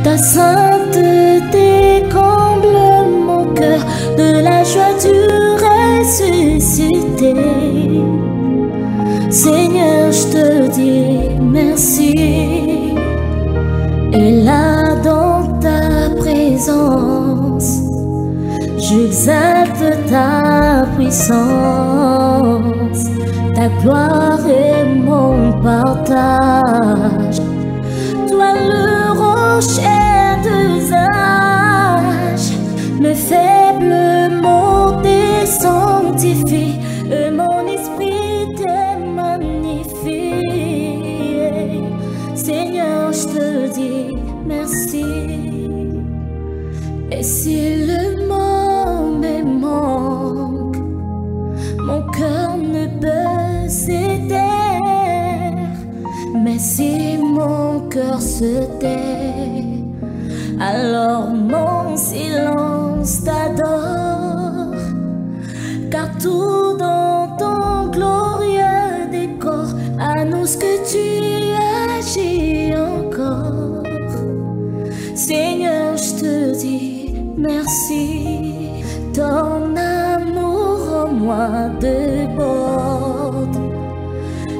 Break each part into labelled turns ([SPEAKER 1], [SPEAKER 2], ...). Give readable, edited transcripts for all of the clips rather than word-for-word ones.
[SPEAKER 1] Ta sainteté comble mon cœur de la joie du ressuscité. Seigneur, je te dis merci. Et là dans ta présence, j'exalte ta puissance. Ta gloire est mon partage. Toi le rocher d'usage, mes faibles mots te sanctifient, et mon esprit te magnifie. Seigneur, je te dis merci. Et si le mot me manque, mon cœur ne peut se taire. Mais si mon cœur se tait, alors mon silence t'adore. Car tout dans ton glorieux décor annonce que tu agis encore. Seigneur, je te dis merci. Ton amour en moi déborde,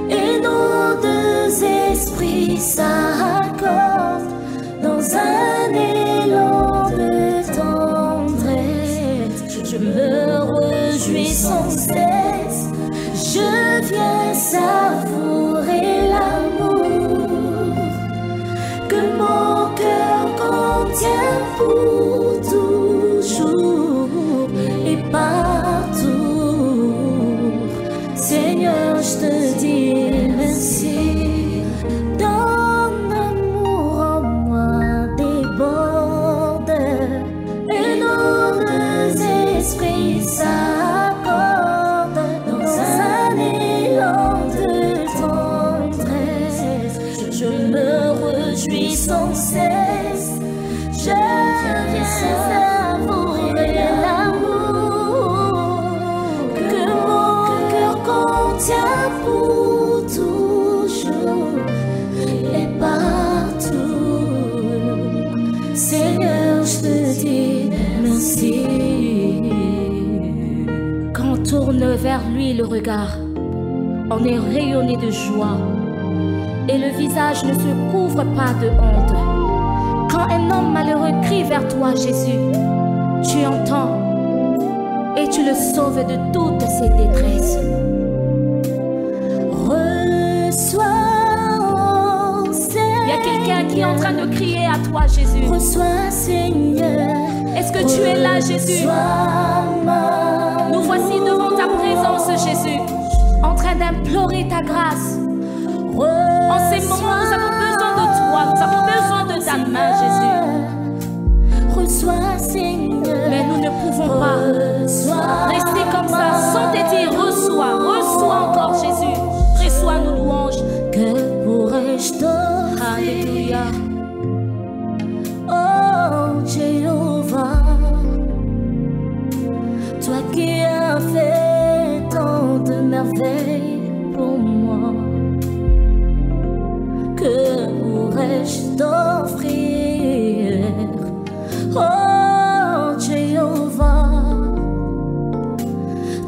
[SPEAKER 1] et nos deux esprits s'accordent dans un élan de tendresse. Je me réjouis sans cesse, je viens savourer l'amour que mon cœur contient pour toujours et partout. Seigneur, je te dis merci. Ton amour en moi déborde, et nos deux esprits s'accordent dans un élan de tendresse. Je me réjouis sans cesse, je viens savourer l'amour que mon cœur contient pour toujours et partout. Seigneur, je te dis merci. Quand on tourne vers lui le regard, on est rayonné de joie, et le visage ne se couvre pas de honte. Quand un homme malheureux crie vers toi, Jésus, tu entends et tu le sauves de toutes ses détresses. Reçois, Seigneur. Il y a quelqu'un qui est en train de crier à toi, Jésus. Reçois, Seigneur. Est-ce que tu es là, Jésus? Nous voici devant ta présence, Jésus, en train d'implorer ta grâce. En ces moments, nous avons besoin de toi, nous avons besoin de ta main, Jésus. Reçois, Seigneur. Mais nous ne pouvons pas rester comme ça sans te dire reçois, reçois encore, Jésus. Reçois nos louanges. Que pourrais-je t'offrir? Alléluia. Oh Jéhovah, toi qui as fait tant de merveilles pour moi, que pourrais-je t'offrir? Oh Jéhovah,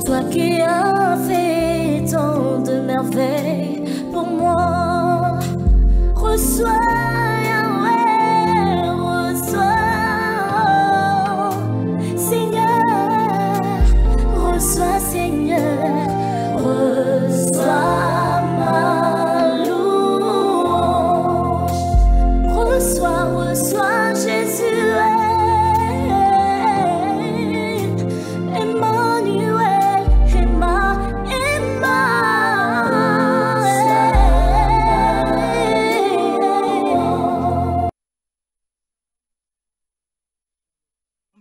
[SPEAKER 1] toi qui as fait tant de merveilles pour moi, reçois Yahweh, reçois, Seigneur, reçois Seigneur, reçois ma louange, reçois Jésus.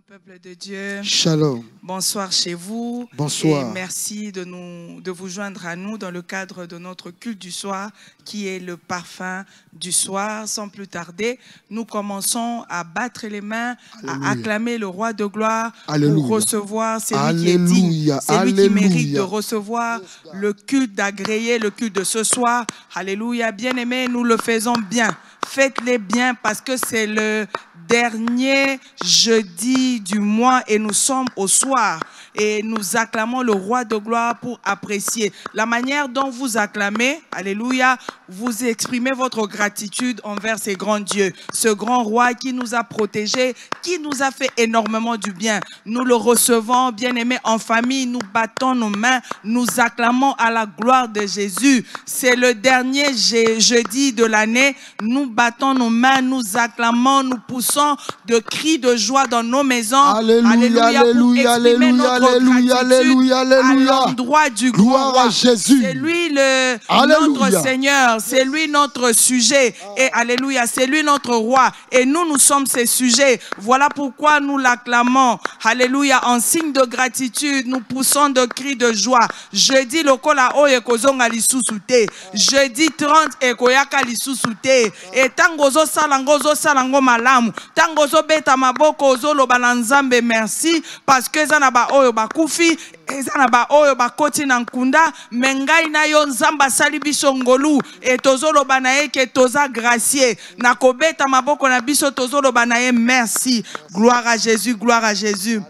[SPEAKER 2] Peuple de Dieu,
[SPEAKER 3] Shalom.
[SPEAKER 2] Bonsoir chez vous.
[SPEAKER 3] Bonsoir.
[SPEAKER 2] Et merci de vous joindre à nous dans le cadre de notre culte du soir qui est le parfum du soir. Sans plus tarder, nous commençons à battre les mains, Alléluia. À acclamer le roi de gloire, Alléluia. Pour recevoir celui qui est digne, celui qui mérite de recevoir le culte d'agréé, le culte de ce soir. Alléluia. Bien-aimés, nous le faisons bien. Faites-les bien parce que c'est le dernier jeudi du mois et nous sommes au soir. Et nous acclamons le roi de gloire pour apprécier la manière dont vous acclamez. Alléluia. Vous exprimez votre gratitude envers ces grands dieux. Ce grand roi qui nous a protégés, qui nous a fait énormément du bien. Nous le recevons, bien-aimés, en famille. Nous battons nos mains. Nous acclamons à la gloire de Jésus. C'est le dernier jeudi de l'année. Nous battons nos mains. Nous acclamons. Nous poussons de cris de joie dans nos maisons.
[SPEAKER 3] Alléluia, alléluia, alléluia. Alléluia, alléluia, alléluia.
[SPEAKER 2] À l'endroit du grand roi.
[SPEAKER 3] Jésus.
[SPEAKER 2] C'est lui notre Seigneur, c'est lui notre sujet. Et alléluia, c'est lui notre roi. Et nous sommes ses sujets. Voilà pourquoi nous l'acclamons. Alléluia, en signe de gratitude, nous poussons de cris de joie. Jeudi lokola oye kozonga lisusu te. Jeudi 30 ekoyaka lisusu te. Et tangozo salango malamu. Tangozo beta maboko ozoloba na Nzambe merci parce que zanaba oyo bakufi ezana ba oyo bakoti na nkunda mengai na yo Nzamba sali biso ngolu et tozoloba na ye ke toza gracier na kobeta maboko na biso tozoloba na ye merci. Gloire à Jésus, gloire à Jésus.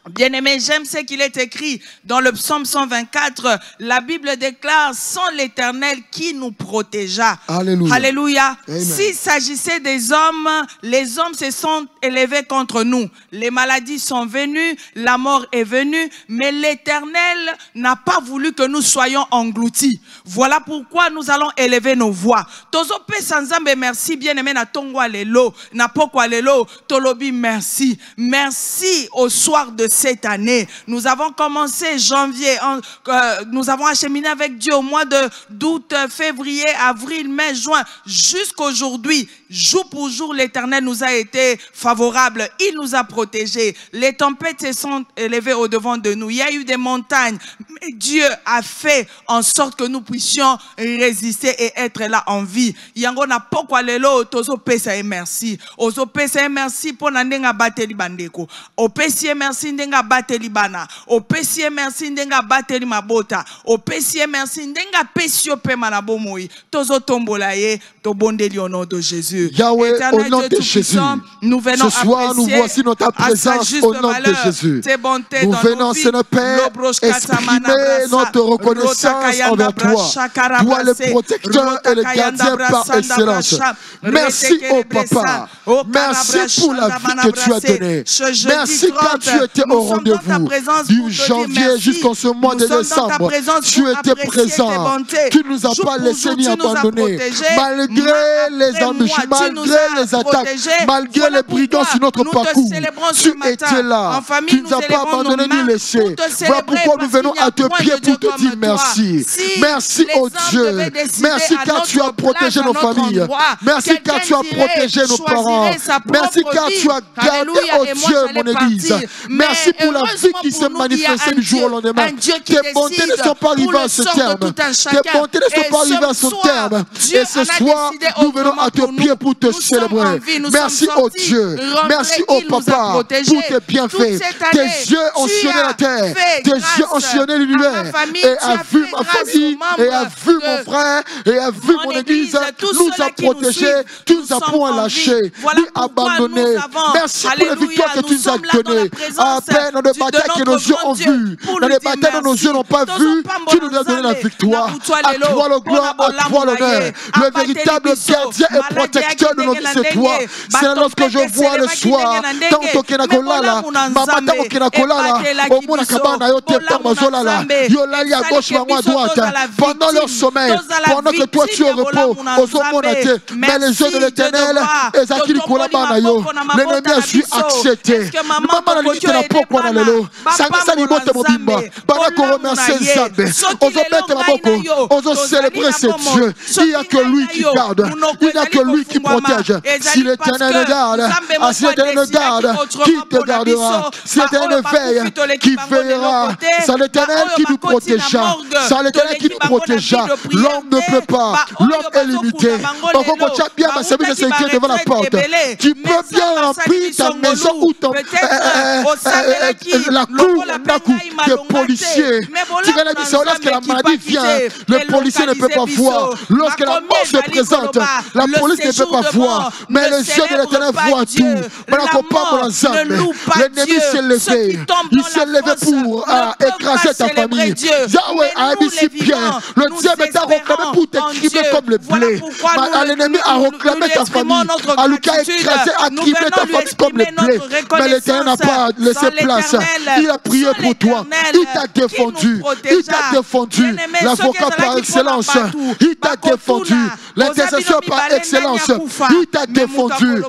[SPEAKER 2] Bien-aimé, j'aime ce qu'il est écrit dans le psaume 124. La Bible déclare, sans l'Éternel qui nous protégea.
[SPEAKER 3] Alléluia.
[SPEAKER 2] Alléluia. S'il s'agissait des hommes, les hommes se sont élevés contre nous. Les maladies sont venues, la mort est venue, mais l'Éternel n'a pas voulu que nous soyons engloutis. Voilà pourquoi nous allons élever nos voix. Tozo pe sanzambe merci, bien-aimé, na tongwa lelo, na pokwa lelo, tolobi merci. Merci au soir de cette année. Nous avons commencé janvier, nous avons acheminé avec Dieu au mois d'août, février, avril, mai, juin, jusqu'aujourd'hui. Jour pour jour, l'Éternel nous a été favorable. Il nous a protégés. Les tempêtes se sont élevées au-devant de nous. Il y a eu des montagnes. Mais Dieu a fait en sorte que nous puissions résister et être là en vie. Yango na pokwa lelo tozo pesa e merci. Ozo pesa e merci pour nandenga bateli bandeko. O pesi merci ndenga bateli bana. O pesi merci ndenga bateli mabota. O pesi merci ndenga pesio pe manabomoi. Tozo tombola ye to bondeli au nom de Jésus.
[SPEAKER 3] Yahweh, au nom de Jésus,
[SPEAKER 2] nous venons
[SPEAKER 3] ce soir nous voici dans ta présence au nom de Jésus. Nous venons, Seigneur Père, exprimer notre reconnaissance envers toi. Toi le protecteur et le gardien par excellence. Merci au Papa. Merci pour la vie que tu as donnée. Merci car tu étais au rendez-vous. Du janvier jusqu'en ce mois de décembre, tu étais présent. Tu ne nous as pas laissé ni abandonné. Malgré les embûches, malgré les attaques, malgré les brigands sur notre parcours, tu étais là. Tu ne nous as pas abandonné ni laissé. Voilà pourquoi nous venons à tes pieds pour te dire merci. Merci au Dieu. Merci car tu as protégé nos familles. Merci car tu as protégé nos parents. Merci car tu as gardé, oh Dieu, mon église. Merci pour la vie qui s'est manifestée du jour au lendemain. Tes bontés ne sont pas arrivées à ce terme. Tes bontés ne sont pas arrivées à ce terme. Et ce soir, nous venons à tes pieds pour te célébrer. Merci au Dieu. Merci au Papa pour tes bienfaits. Tes yeux ont sillonné la terre. Tes yeux ont sillonné l'univers. Et a vu ma famille, et a vu mon frère, et a vu mon église. Nous a protégés. Tu nous as point lâchés, ni abandonnés. Merci pour les victoires que tu nous as données. À peine dans des batailles que nos yeux ont vues, dans des batailles que nos yeux n'ont pas vues, tu nous as donné la victoire. À toi le gloire, à toi l'honneur. Le véritable gardien et protecteur de nos vies, c'est toi. C'est là lorsque je vois le soir, tant que Kenakolala, Mama tant Kenakolala, au monde Kabana, Yote Pamazolala, Yolali à gauche, Maman à droite, pendant leur sommeil, pendant que toi tu es au repos, aux hommes, mais les yeux de l'Éternel, Ezaki Nikolabana, l'ennemi a su accepter. Maman n'a dit que la pourquoi dans le lot, Sangasa Nibote Mobimba, pendant qu'on remercie Nzambe, aux hommes Maboko, aux célébrer ces dieux, il n'y a que lui qui garde, il n'y a que lui qui protège. Si l'Éternel nous garde, si l'Éternel nous garde, qui te gardera? Si l'Éternel veille, qui veillera? C'est l'Éternel qui nous protégera. C'est l'Éternel qui nous protégera. L'homme ne peut pas. L'homme est limité. Par contre, tu as bien ma service de sécurité devant la porte. Tu peux bien remplir ta maison ou ton la cour des policiers. Tu vas dire, c'est lorsque la maladie vient, le policier ne peut pas voir. Lorsque la mort se présente, la police ne peut pas voir, mais les yeux de l'Éternel voient tout. L'ennemi s'est levé. Il s'est levé pour écraser ta famille. Yahweh a dit Pierre, le diable t'a réclamé pour t'écrimer comme le blé. L'ennemi a réclamé ta famille. Aluka a écrasé, a criblé ta famille comme le blé. Mais l'Éternel n'a pas laissé place. Il a prié pour toi. Il t'a défendu. Il t'a défendu. L'avocat par excellence. Il t'a défendu. L'intercesseur par excellence. Il t'a défendu.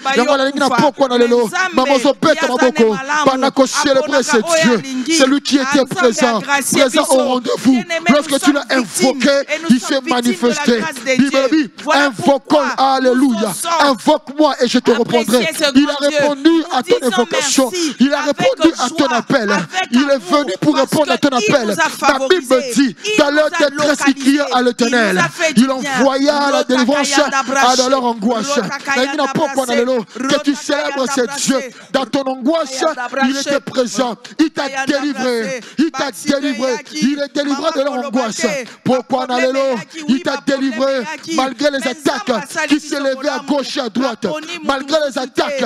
[SPEAKER 3] Maman Zopeta Maboko. Pendant que célébrer ce Dieu. C'est lui qui était présent. Présent au rendez-vous. Lorsque tu l'as invoqué, il s'est manifesté. Invoquons. Alléluia. Invoque-moi et je te répondrai. Il a répondu à ton invocation. Il a répondu à ton appel. Il est venu pour répondre à ton appel. La Bible dit, dans leur détresse, ils criaient à l'Éternel. Il envoya la délivrance dans leur angoisse. Que tu célèbres ce Dieu. Dans ton angoisse, il était présent. Il t'a délivré. Il t'a délivré. Il est délivré de leur angoisse. Pourquoi il t'a délivré malgré les attaques qui s'élevaient à gauche et à droite. Malgré les attaques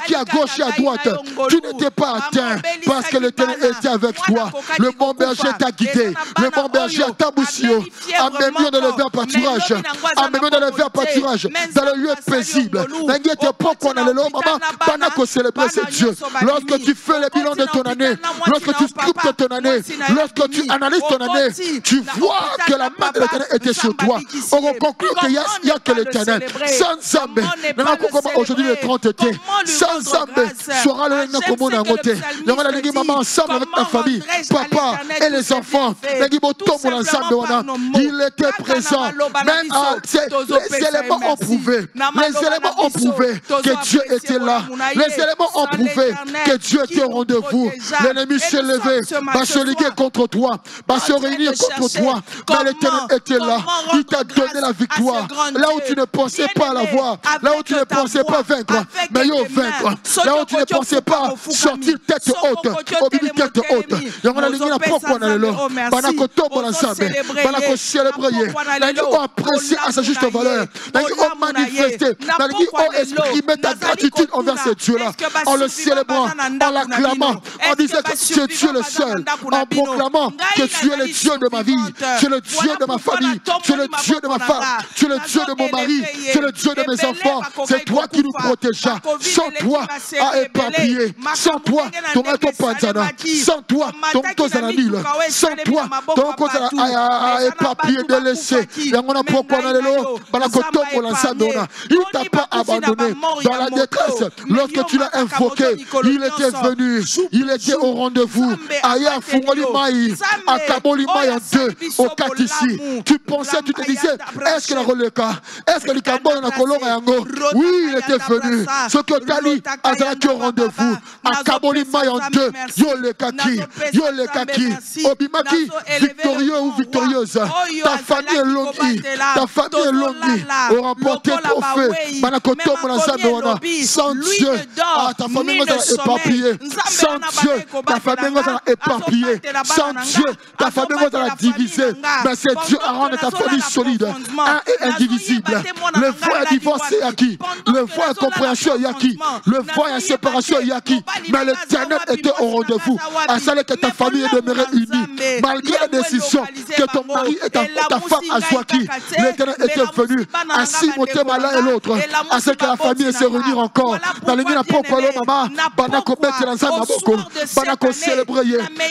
[SPEAKER 3] qui à gauche et à droite. Tu n'étais pas atteint parce que l'Éternel était avec toi. Le bon berger t'a guidé. Le bon berger t'a boussio. Amène-nous dans le verre pâturage. Amène-nous dans le verre pâturage. Dans le lieu paisible. N'inquiète pas qu'on a le lot, maman. Pendant qu'on célèbre ce Dieu. Lorsque tu fais le bilan de ton année. Lorsque tu scriptes ton année. Lorsque tu analyses ton année. Tu vois que la main de l'Éternel était sur toi. On va conclure qu'il n'y a que l'Éternel. Sans Zambé. Aujourd'hui le 30 été. Sans Zambé. Sera le Nakomo Namote. Maman ensemble avec ta famille. Papa et les enfants. Il était présent. Même les éléments ont prouvé. Les éléments ont prouvé que Dieu était là. Les éléments ont prouvé que Dieu était au rendez-vous. L'ennemi s'est levé, va se liguer contre toi, va se réunir contre toi. Mais l'Éternel était là. Il t'a donné la victoire. Là où tu ne pensais pas l'avoir, là où tu ne pensais pas vaincre, mais il vaincre. Là où tu ne pensais pas sortir tête haute, au bibi tête haute. Il y a une pourquoi on a le lot. Pendant que tout le monde ensemble, pendant que célébrer, on apprécie à sa juste valeur. On manifesté, on exprimé ta gratitude envers ce Dieu-là. En le célébrant, en l'acclamant, en disant que c'est Dieu le seul, en proclamant que tu es le Dieu de ma vie, tu es le Dieu de ma famille, tu es le Dieu de ma femme, tu es le Dieu de mon mari, tu es le Dieu de mes enfants. C'est toi qui nous protégeas. Sans toi, à éparpiller. Sans toi, ton panzana. Sans toi, ton tozananil. Sans toi, ton cosa à éparpiller, de laisser. Il t'a pas abandonné dans la détresse. Lorsque tu l'as invoqué, il était venu, il était au rendez-vous. Aya Fungoli Maï, à Kaboli Maï en 2, au 4 ici. Tu pensais, tu te disais, est-ce que la releka, est-ce que le Kabon a Kolon Yango? Oui, il était venu. Ce que Tali a été au rendez-vous. À Kaboli Maï en 2, yo le kaki, Obimaki, victorieux ou victorieuse. Ta famille est longue, ta famille est longue. Au remporté trophée, Manakoto Monazanoana. Sans Dieu, ta famille est éparpillée. Sans Dieu, ta famille est éparpillée. Sans Dieu, ta famille est divisée. Mais c'est Dieu a rendu ta famille solide, un et indivisible. Le voie divorcé à qui? Le voie compréhension à qui? Le voie séparation à qui? Mais l'Éternel était au rendez-vous. À celle que ta famille est demeurée unie. Malgré la décision que ton mari et ta femme a choisi, l'Éternel était venu à Simothée l'un et l'autre. À ce que la famille se réunit encore. Dans le milieu de maman, pendant qu'on met l'ensemble à beaucoup, pendant qu'on célébrait,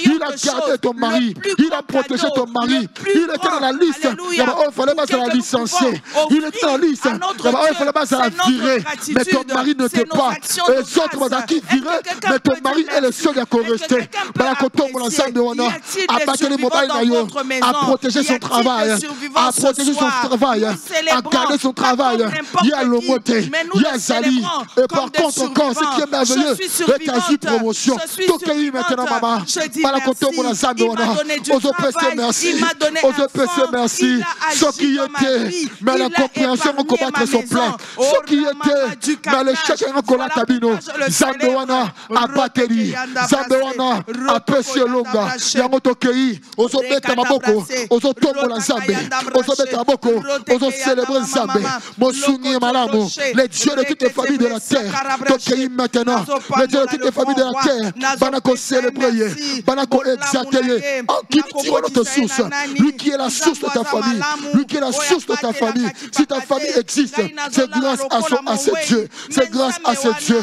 [SPEAKER 3] il a gardé ton mari, il a protégé ton mari, il était dans la liste. Il ne fallait pas la licencier. Il était dans la liste. Il ne fallait pas la virer. Mais ton mari ne t'est pas. Les autres vont qui virer, mais ton mari est le seul à rester. Pendant qu'on tombe l'ensemble de Wana, à battre les mobiles, à protéger son travail, à protéger son travail, à garder son travail. Il y a le moté, il y a Zali. Et par contre, encore, ce qui est merveilleux, c'est quasi promotion. Tout pays maintenant, maman. Pendant qu'on tombe l'ensemble de Wana, aux OPC, merci. Aux OPC, merci. Ce qui était, mais la compréhension va combattre son plan. Ce qui était, mais le chèque va combattre Tabino. Zambewana à Bateri, Zambewana à Pesiolonga, Yamotokei, aux Obeta Maboko, aux Otombo la Zambe, aux Obeta Maboko, aux célébrer Zambe. Mon Les dieux de toutes les familles de la terre, t'accueillent maintenant. Les dieux de toutes les familles de la terre, banako célébrer, banako exalter. En qui tire notre source, lui qui est la source de ta famille, lui qui est la source de ta famille. Si ta famille existe, c'est grâce à ce Dieu, c'est grâce à ce Dieu.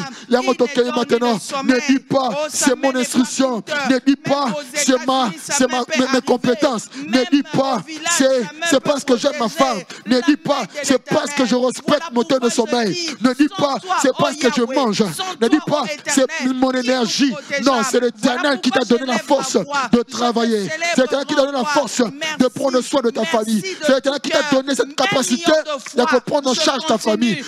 [SPEAKER 3] Maintenant, ne dis pas, c'est mon instruction, ne dis pas, c'est mes compétences, ne dis pas, c'est parce que j'aime ma femme, ne dis pas, c'est parce que je respecte mon temps de sommeil, ne dis pas, c'est parce que je mange, ne dis pas, c'est mon énergie. Non, c'est l'Éternel qui t'a donné la force de travailler, c'est l'Éternel qui t'a donné la force de prendre soin de ta famille, c'est l'Éternel qui t'a donné cette capacité de prendre en charge ta famille.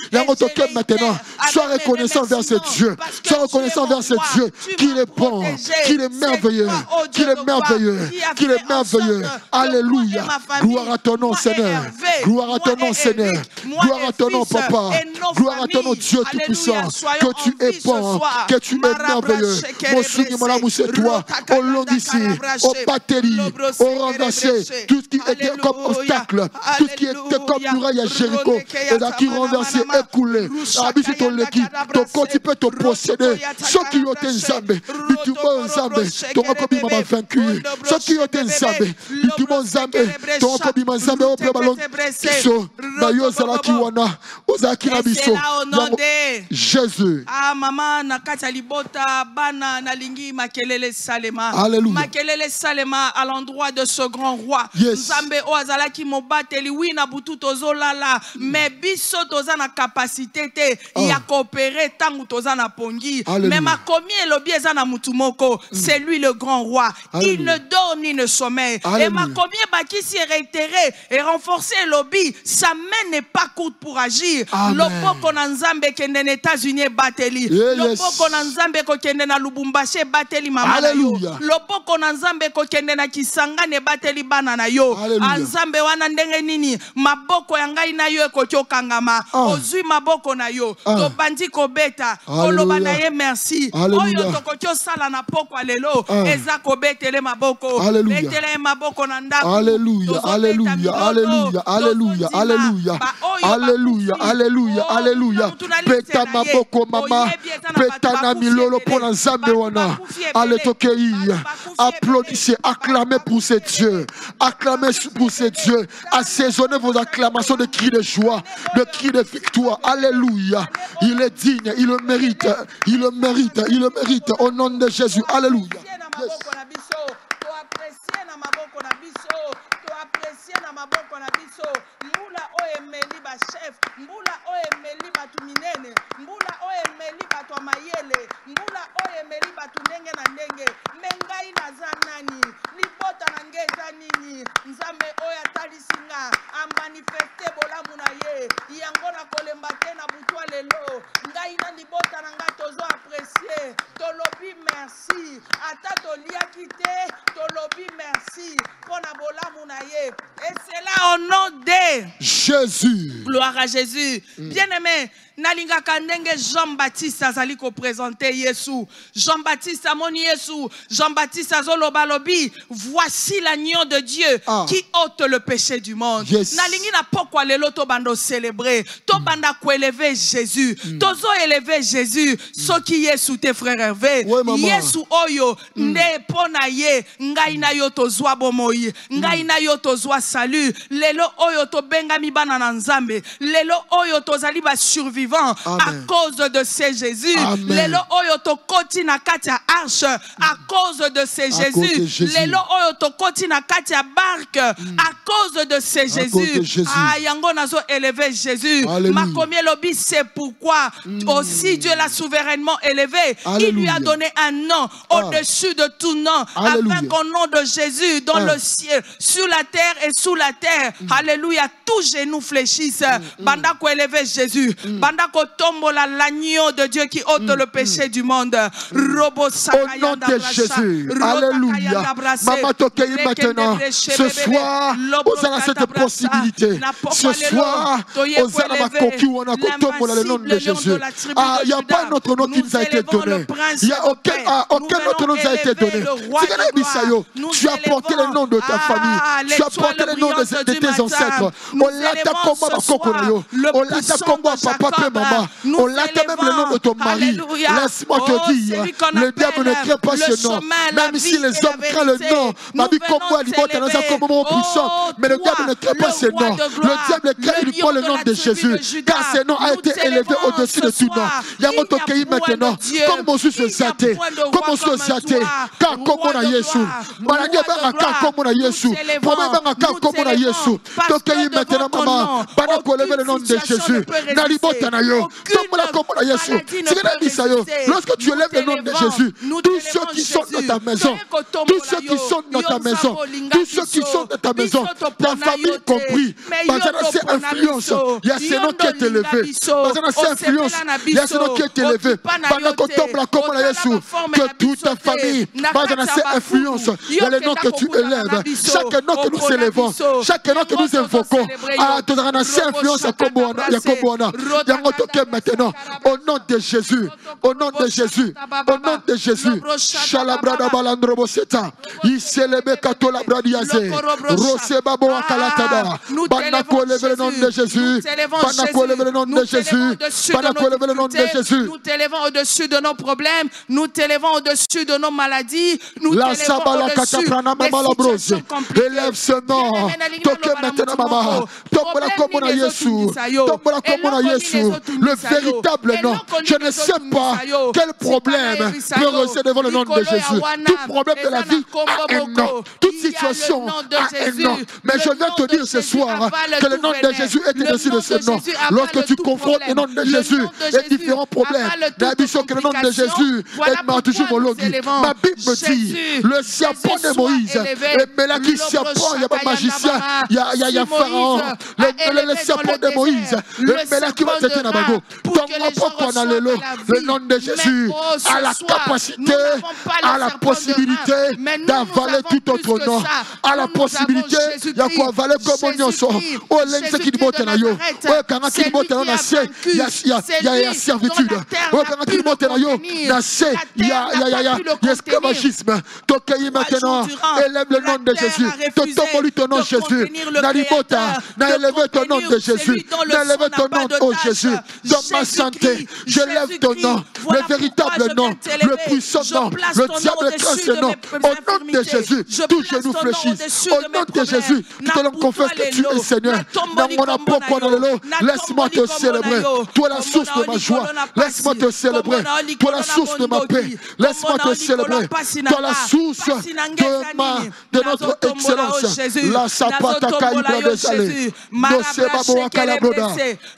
[SPEAKER 3] Maintenant, sois reconnaissant vers ce Dieu, sois reconnaissant vers ce Dieu qu'il est bon, qu'il est merveilleux, qu'il est merveilleux, qu'il est merveilleux. Alléluia. Gloire à ton nom, Seigneur. Gloire à ton nom, Seigneur. Gloire à ton nom, Papa. Gloire à ton nom, Dieu Tout-Puissant. Que tu es bon, que tu es merveilleux. Mon souvenir, mon amour, c'est toi. Au long d'ici, au Patéli, au renversé, tout ce qui était comme obstacle, tout ce qui était comme muraille à Jéricho, et là qui renversé, écoulé. Habite ton équipe, ton corps, tu peux te posséder. Ceux qui ont été zambés, tu m'as zambé, ton copie m'a vaincu. Ceux qui ont été zambés, tu m'as zambé, ton copie m'a zambé au ballon. So, Nayo Zalaki Wana, Ozaki Nabiso. Jésus.
[SPEAKER 2] Ah, maman, nakata libota, bana, nalingi, makelele salema.
[SPEAKER 3] Alléluia.
[SPEAKER 2] Makelele salema à l'endroit de ce grand roi. Zambe o azalaki mobateli, oui, na butu tozolala, mais biso toza na capacité te, ya coopérer tangu toza na pongi. Mais ma komi elobi eza na mutumoko, c'est lui le grand roi. Il ne dort ni ne sommeille. Et ma komi bakisi réitéré et renforcé lobby, sa main n'est pas courte pour agir. Lopoko na nzambe kende na États-Unis bateli. Lopoko na nzambe ko kende na Lubumbashi bateli mama na yo. Lopoko na nzambe ko kende na Kisangani bateli bana na yo. Nzambe wana ndenge nini maboko ya ngai na yo ekotyo kangama. Ozui maboko na yo. To bandi ko beta. Koloba na ye merci. Oyo tokotyo sala na poko lelo. Eza ko betele maboko. Betele maboko na ndako.
[SPEAKER 3] Alléluia. Alléluia. Alléluia. Alléluia. Alléluia. Alléluia. Alléluia. Alléluia. Beta maboko mama. Beta na milolo pour la nzambe wana. Allez tokei. Applaudissez, acclamez pour ces dieux. Acclamez pour ces dieux. Assaisonnez vos acclamations de cris de joie, de cris de victoire. Alléluia. Il est digne, il le mérite. Il le mérite, il le mérite. Au nom de Jésus. Alléluia.
[SPEAKER 2] Mbula oemeli ba chef, mbula oemeli batu minene, mbula oemeli batu mayele, mbula oemeli batu ndenge na ndenge. Mengai naza nani, libota na ngeza nini, nzambe oya talisinga, a manifeste bolamu na ye, yango na kolemba te na butwa lelo, ngai na libota na nga tozo apprécier, tolobi merci, ata toliaki te, tolobi merci, pona bolamu na ye, et c'est là au nom de
[SPEAKER 3] Jésus.
[SPEAKER 2] Gloire à Jésus. Bien-aimé, nalinga kandenge Jean-Baptiste azali ko présenter Yesu. Jean-Baptiste amoni Yesu. Jean-Baptiste azoloba lobi, voici l'agneau de Dieu qui ôte le péché du monde. Nalingi na pokwa lelo to bando célébrer, to banda ko élever Jésus. Tozo élever Jésus, soki Yesu te frère Hervé. Yesu oyo nde pona ye, ngai na yo tozwa bomoi, ngai na yo tozwa salut. Lelo oyo to benga mi bana na nzambe. Lelo oyo tozali ba survivant à cause de ces Jésus. Lelo oyo to koti na kati ya arche à cause de ces Jésus. Lelo oyo to koti na kati ya barque à cause de ces Jésus. Ah yango nazo élever Jésus. Makomi lobi, c'est pourquoi aussi Dieu l'a souverainement élevé. Il lui a donné un nom au-dessus de tout nom, afin qu'au nom de Jésus dans le ciel, sur la terre et sous la terre, alléluia, tout genou fléchisse. Banda ko élever Jésus. Banda ko tombola l'agneau de Dieu qui ôte le péché du monde. Robo
[SPEAKER 3] au nom de Jésus. Alléluia. Maman Tokei maintenant. Ce soir, on a cette possibilité. Ce soir, on a ma coquille, on a tombola le nom de Jésus. il n'y a pas notre nom qui nous a été donné. Il n'y a aucun autre nom qui nous a été donné. Tu as porté le nom de ta famille. Tu as porté le nom de tes ancêtres. On l'atta comme on l'atta comme papa et maman. On l'atta même le nom de ton mari. Laisse-moi te dire, le diable ne crée pas ce nom. Même si les hommes créent le nom, mais le diable ne crée pas ce nom. Le diable crée uniquement le nom de Jésus. Car ce nom a été élevé au-dessus de tout nom. Il y a votre pays maintenant. Comme on se zate, comme on se zate, car comme on a Jésus. Maladies car comme on a Jésus. Problème car comme on a Jésus. Ton pays maintenant, maman, pendant qu'on lève le nom de Jésus. Nalibotanayo, comme on a Jésus. Lorsque tu élèves le nom de Jésus, tous ceux qui sont dans ta maison, tous ceux qui sont dans ta maison, tous ceux qui sont dans ta maison, ta famille compris, parce que c'est influence, il y a ce nom qui est élevé. Parce que c'est influence, il y a ce nom qui est élevé. Pendant qu'on tombe là, comme on a Jésus, que toute ta famille, parce que c'est influence, il y a le nom que tu élèves. Chaque nom que nous élevons, chaque nom que nous invoquons, tu as une influence comme on a, il y a maintenant, au nom de Jésus, au nom de Jésus, au nom de Jésus, Shalabrada Balandrobo Seta, Iselebe Katola Bradiaze, Rosebabo Akalatada, Banako lève le nom de Jésus, Banako lève le nom de Jésus, Banako lève le nom de Jésus.
[SPEAKER 2] Nous t'élevons au-dessus de nos problèmes, nous t'élevons au-dessus de nos maladies, nous t'élevons au-dessus des situations compliquées.
[SPEAKER 3] Élève ce nom, toque maintenant maman, tombe-la comme on a Jésus, tombe-la comme on a Jésus, le véritable nom. Je ne sais pas quel problème peut rester devant le nom de Jésus. Tout problème de la vie a un nom. Toute situation a un nom. Mais je viens te dire ce soir que le nom de Jésus est au-dessus de ce nom. Lorsque tu confrontes le nom de Jésus et différents problèmes, l'ambition que le nom de Jésus est toujours mon logis. Ma Bible me dit, le serpent de Moïse, et Mélaki serpent, il n'y a pas magicien, il y a Pharaon, le serpent de Moïse, le Mélaki va se tenir à Bago. Le nom de Jésus a la capacité, a la possibilité d'avaler tout autre nom, a la possibilité d'avaler comme on y sort. Oh, l'ense qui dit na yo, oh, quand qui dit na se, il y a servitude. Oh, quand qui dit na yo, na se, il y a esclavagisme. Tokeyi maintenant, élève le nom de Jésus. Totomoli ton nom Jésus. Nalibota, na élevé ton nom de Jésus. Na élevé ton nom, oh Jésus. Dans ma santé, je lève ton nom, le véritable nom, le puissant nom, le diable craint ce nom. Au nom de Jésus, tout genou fléchit. Au nom de Jésus, tout le monde confesse que tu es Seigneur. Dans mon apport, laisse-moi te célébrer. Toi la source de ma joie, laisse-moi te célébrer. Toi la source de ma paix, laisse-moi te célébrer. Toi la source de notre excellence. La sapata caïbra des allées. Noseba Kalabroda.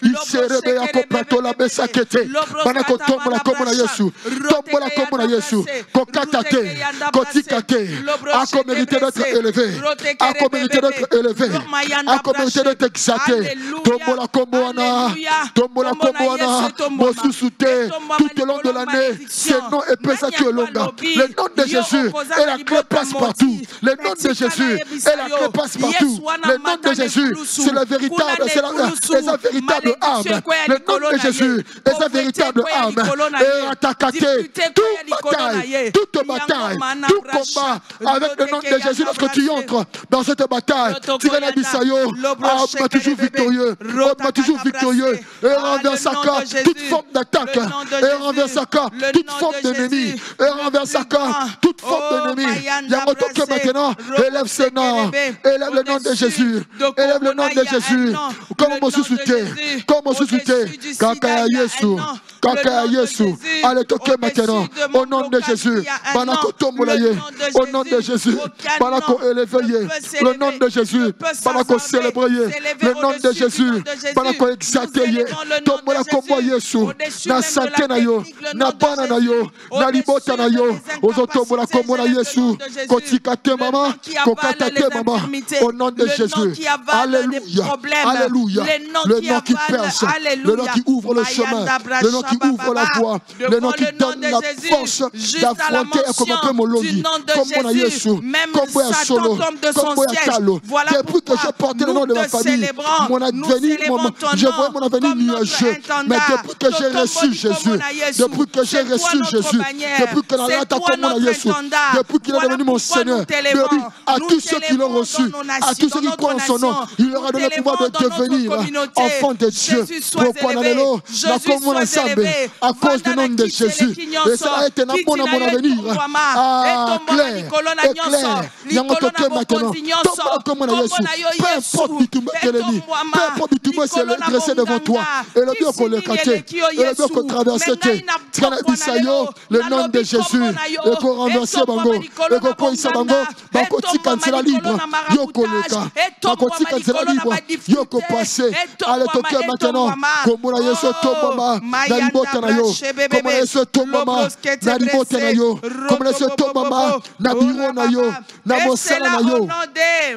[SPEAKER 3] Il s'est réveillé à Coplato la Bessakete. Banako tombe la commune à Yesu. Tombe la commune à Yesu. Kokatate. Kotikate. A mérité d'être élevé. A mérité d'être élevé. A mérité d'être exalté. Tombe la comboana. Tombe la comboana. Mosusute. Tout au long de l'année. Ce nom est pesé que longa. Le nom de Jésus et la clé passe partout. Le nom de Jésus et la clé passe partout. Le nom de Jésus, c'est la véritable, c'est la véritable arme. Le nom de Jésus est sa véritable arme. Et attaquer toute bataille, tout combat avec le nom de Jésus. Lorsque tu entres dans cette bataille, tu vas Bisayo, tu es toujours victorieux. Tu es toujours victorieux. Et renverse toute forme d'attaque. Et renverse toute forme d'ennemi. Et renverse toute forme d'ennemi. Il y a que maintenant, élève ce nom. Élève le nom de Jésus. Élève le nom de Jésus. Comme on se soutient. Comme on se soutient. Kaka Yesu. Kaka Yesu. Allez, toquez maintenant. Au nom de Jésus. Banako Tombolaye. Au nom de Jésus. Banako élevé. Le nom de Jésus. Banako célébrer. Le nom de Jésus. Banako exalté. Tombolako Yesu. Na santé na yo. Na bana na yo. Na libota na yo. Ozotombolako mona Yesu. Kotikate maman. Kokatate maman. Au nom de Jésus. Alléluia. Alléluia. Le nom qui perce. Le nom qui ouvre le chemin. Le nom qui ouvre la voie. Le Le nom qui donne la force d'affronter et combattre mon lobby. Comme Jésus, même Satan tombe de son siège. Voilà pourquoi je porte le nom de ma famille. Mon avenir, je vois mon avenir nuageux. Mais depuis que j'ai reçu Jésus, depuis que j'ai reçu Jésus, depuis que la lata comme mon Jésus, depuis qu'il est devenu mon Seigneur, à tous ceux qui l'ont reçu, à tous ceux qui croient en son nom, il leur a donné le pouvoir de devenir enfants de Dieu. Pourquoi dans l'élo, la commune ensemble, à cause du nom de Jésus. Et ça a été un bon à mon avenir. Ah, clair, éclair, il y a un toqué maintenant. Tombe comme mon Jésus. Peu importe du tout que l'ennemi, peu importe du tout c'est le dressé devant toi. Et le Dieu qu'on le caché, et le Dieu qu'on traverse, le nom de Jésus, et qu'on renverse Bango, et qu'on coïnce Bango, Bango Tikansela libre, Yoko Leka, Bango Tikansela libre, Yoko passé, allez toquer maintenant, comme on a yeso Tomama, Nalibota Nayo, comme on a yeso Tomama, Nalibota Nayo, comme on a yeso Tomama, Nabiro Nayo, Nabosala Nayo,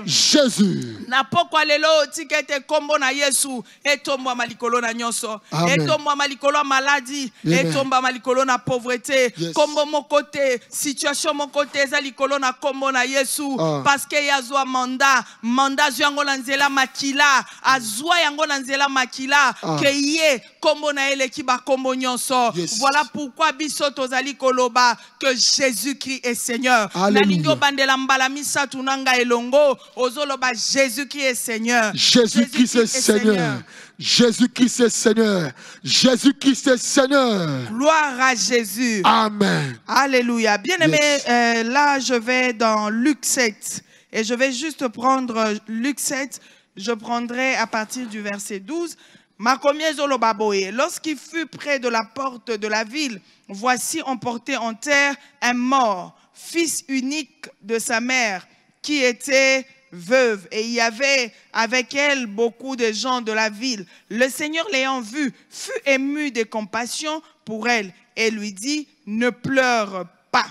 [SPEAKER 3] Jésus.
[SPEAKER 2] Na pokwa lelo tikete kombo na Yesu etomba malikolo na nyonso etomba malikolo maladie etomba malikolo na pauvreté kombo mokote situation mokote za likolo na kombo na Yesu parce que yazwa mandat yango na nzela makila azwa yango na nzela makila ke ye kombo na ele ki ba kombo nyonso. Voilà pourquoi biso tozali koloba que Jésus-Christ est Seigneur. Na lingo bandela mbala misatu nanga elongo ozoloba Jésus-Christ est Seigneur.
[SPEAKER 3] Jésus-Christ est Seigneur. Jésus-Christ est Seigneur. Jésus-Christ est Seigneur.
[SPEAKER 2] Gloire à Jésus.
[SPEAKER 3] Amen.
[SPEAKER 2] Alléluia. Bien-aimé, là je vais dans Luc 7 et je vais juste prendre Luc 7. Je prendrai à partir du verset 12. Lorsqu'il fut près de la porte de la ville, voici on portait en terre un mort, fils unique de sa mère, qui était veuve, et il y avait avec elle beaucoup de gens de la ville. Le Seigneur l'ayant vue fut ému de compassion pour elle et lui dit, ne pleure pas.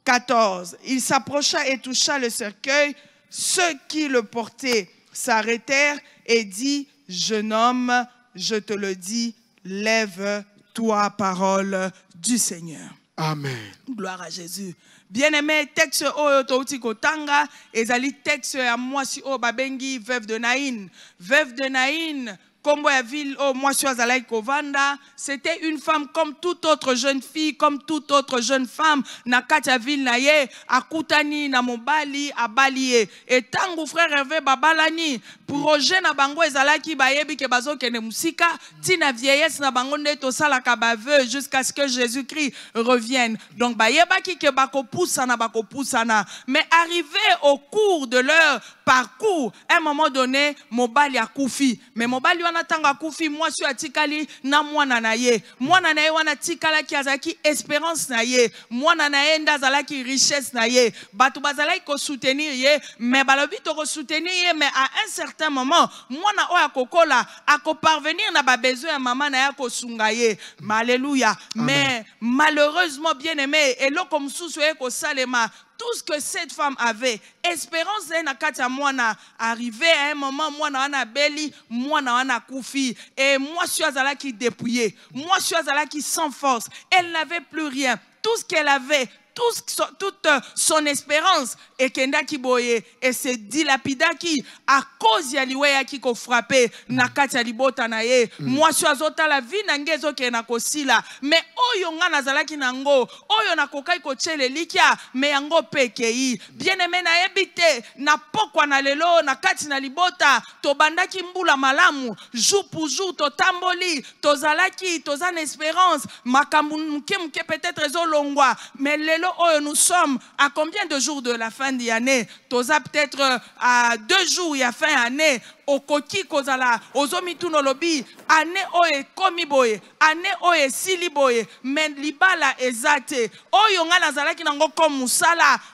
[SPEAKER 2] 14. Il s'approcha et toucha le cercueil. Ceux qui le portaient s'arrêtèrent et dit, jeune homme, je te le dis, lève-toi, parole du Seigneur.
[SPEAKER 3] Amen.
[SPEAKER 2] Gloire à Jésus. Bien-aimé, texte oyo touti kotanga, ezali texte ya mwasi o babengi veuve de Naïn. Veuve de Naïn, Kombo ya ville au mwasi azalaki kovanda, c'était une femme comme toute autre jeune fille, comme toute autre jeune femme na kati ya ville na ye, akutani na mobali abaliye. Et tangu frère Hervé babalani, projet na bango ezalaki bayebi ke bazokende musika, tina vieillesse na bango nde tosalaka baveu jusqu'à ce que Jésus-Christ revienne. Donc bayebaki ke bakopusana bakopusana, mais arrivé au cours de leur parcours, à un moment donné, mobali a koufi, mais mobali wana tanga koufi, moi suis atikali na mwana na ye, mwana na ye wana tikala ki azaki espérance na ye, mwana na ye ndazalaki richesse na ye, batu bazalaki ko soutenir ye, mais balobi to ko soutenir ye, mais à un certain moment, mwana oya kokola a ko parvenir na ba besoin ya maman na ya ko sunga ye, alléluia. Mais malheureusement bien aimé, et lo comme sous ko salema, tout ce que cette femme avait, espérance na katia mwana, arrivé à un moment, mwana wana beli, mwana wana koufi, et moi suis azala qui dépouillé, moi suis azala qui sans force, elle n'avait plus rien, tout ce qu'elle avait, toute son espérance et kenda ki boye et se dilapida ki à cause ya liwe ya ki ko frappé na kati ya libota na ye moi suis azota la vie na ngezo ke na kosila mais oyo nga nazalaki nango oyo na kokai ko tchele likia mais yango pekei bien aimé na ebite na pokwa na lelo na kati na libota to bandaki mbula malamu jour pour jour to tamboli to zalaki to zan espérance makambu mke peut-être ezolongwa mais lelo nous sommes à combien de jours de la fin d'année? Toza peut-être à 2 jours, il y a fin d'année. Okoti kozala ozomi tunolobi ane oye komi boye ane oye sili boye men libala ezate oyo nga nazalaki nango comme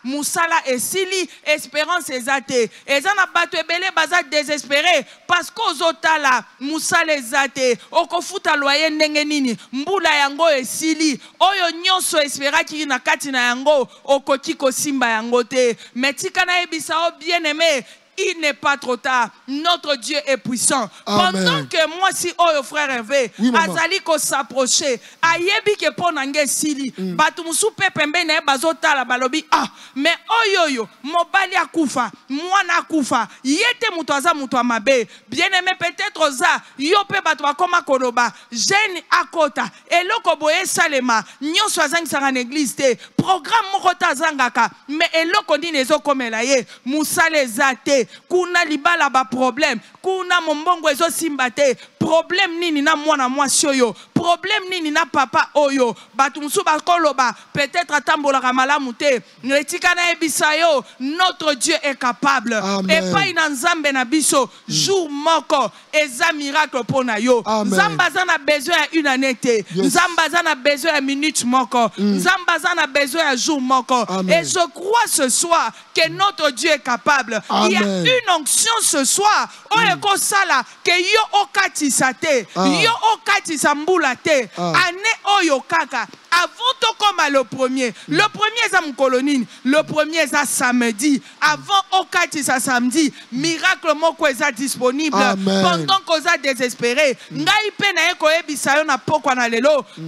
[SPEAKER 2] musala esili espérance ezate ezana bato ebele baza désespéré parce que ozotala musala ezate okofuta loyer ndenge nini mbula yango esili oyo nyonso espéraki na kati na yango okoti kosimba yango te mais tika na ebisa o bien aimé il n'est pas trop tard. Notre Dieu est puissant.
[SPEAKER 3] Amen.
[SPEAKER 2] Pendant que moi, si oh frère Hervé, Azali ko s'approcher, ayebi ke ponange sili, batumusu pepembe ne bazota la balobi ah, mais oyoyo, mobali akufa, mwana akufa, yete mutoaza mutoa mabe, bien-aimé peut-être oza, yope batwa koma koloba, jeune akota, eloko boye salema, nyonso azangi sanga l'église te, programme mokota zangaka, mais eloko ndi nezo komela ye, musale zate, kuna libala ba problème, kuna mombongo ezo simbate, problème nini na mwana mwasi oyo, problème nini na papa oyo, batumusu bakoloba, peut-être atambolaka malamu te, netikana ebisayo, notre Dieu est capable. Et pas ina nzambe na biso, jour moko, eza miracle pona yo. Nzambaza na besoin à une année te, nzambaza na besoin à minute moko, nzambaza na besoin à jour moko. Et je crois ce soir que notre Dieu est capable. Il y a une onction ce soir, oyeko sala, que yo okati sate, yo okati sambula te, ane oyo kaka. Avant tout comme le premier est à Mkolonine, le premier est à samedi, avant Okati sa samedi, miracle moko est disponible. Pendant qu'on a désespéré,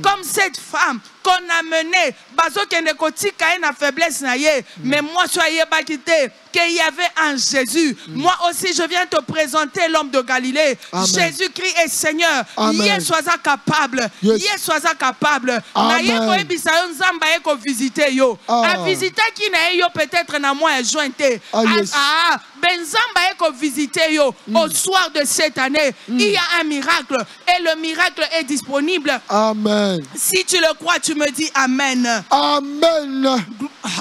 [SPEAKER 2] comme cette femme qu'on a menée, na faiblesse naie, mais moi soyez pas quitté qu'il y avait un Jésus. Moi aussi je viens te présenter l'homme de Galilée. Jésus-Christ est Seigneur. Hier sois capable. Hier sois capable. Nzamba eko visiter yo. A visiter qui na yo peut-être na moi jointe. Benzamba eko visiter yo au soir de cette année. Il y a un miracle et le miracle est disponible.
[SPEAKER 3] Amen.
[SPEAKER 2] Si tu le crois, tu me dis amen.
[SPEAKER 3] Amen.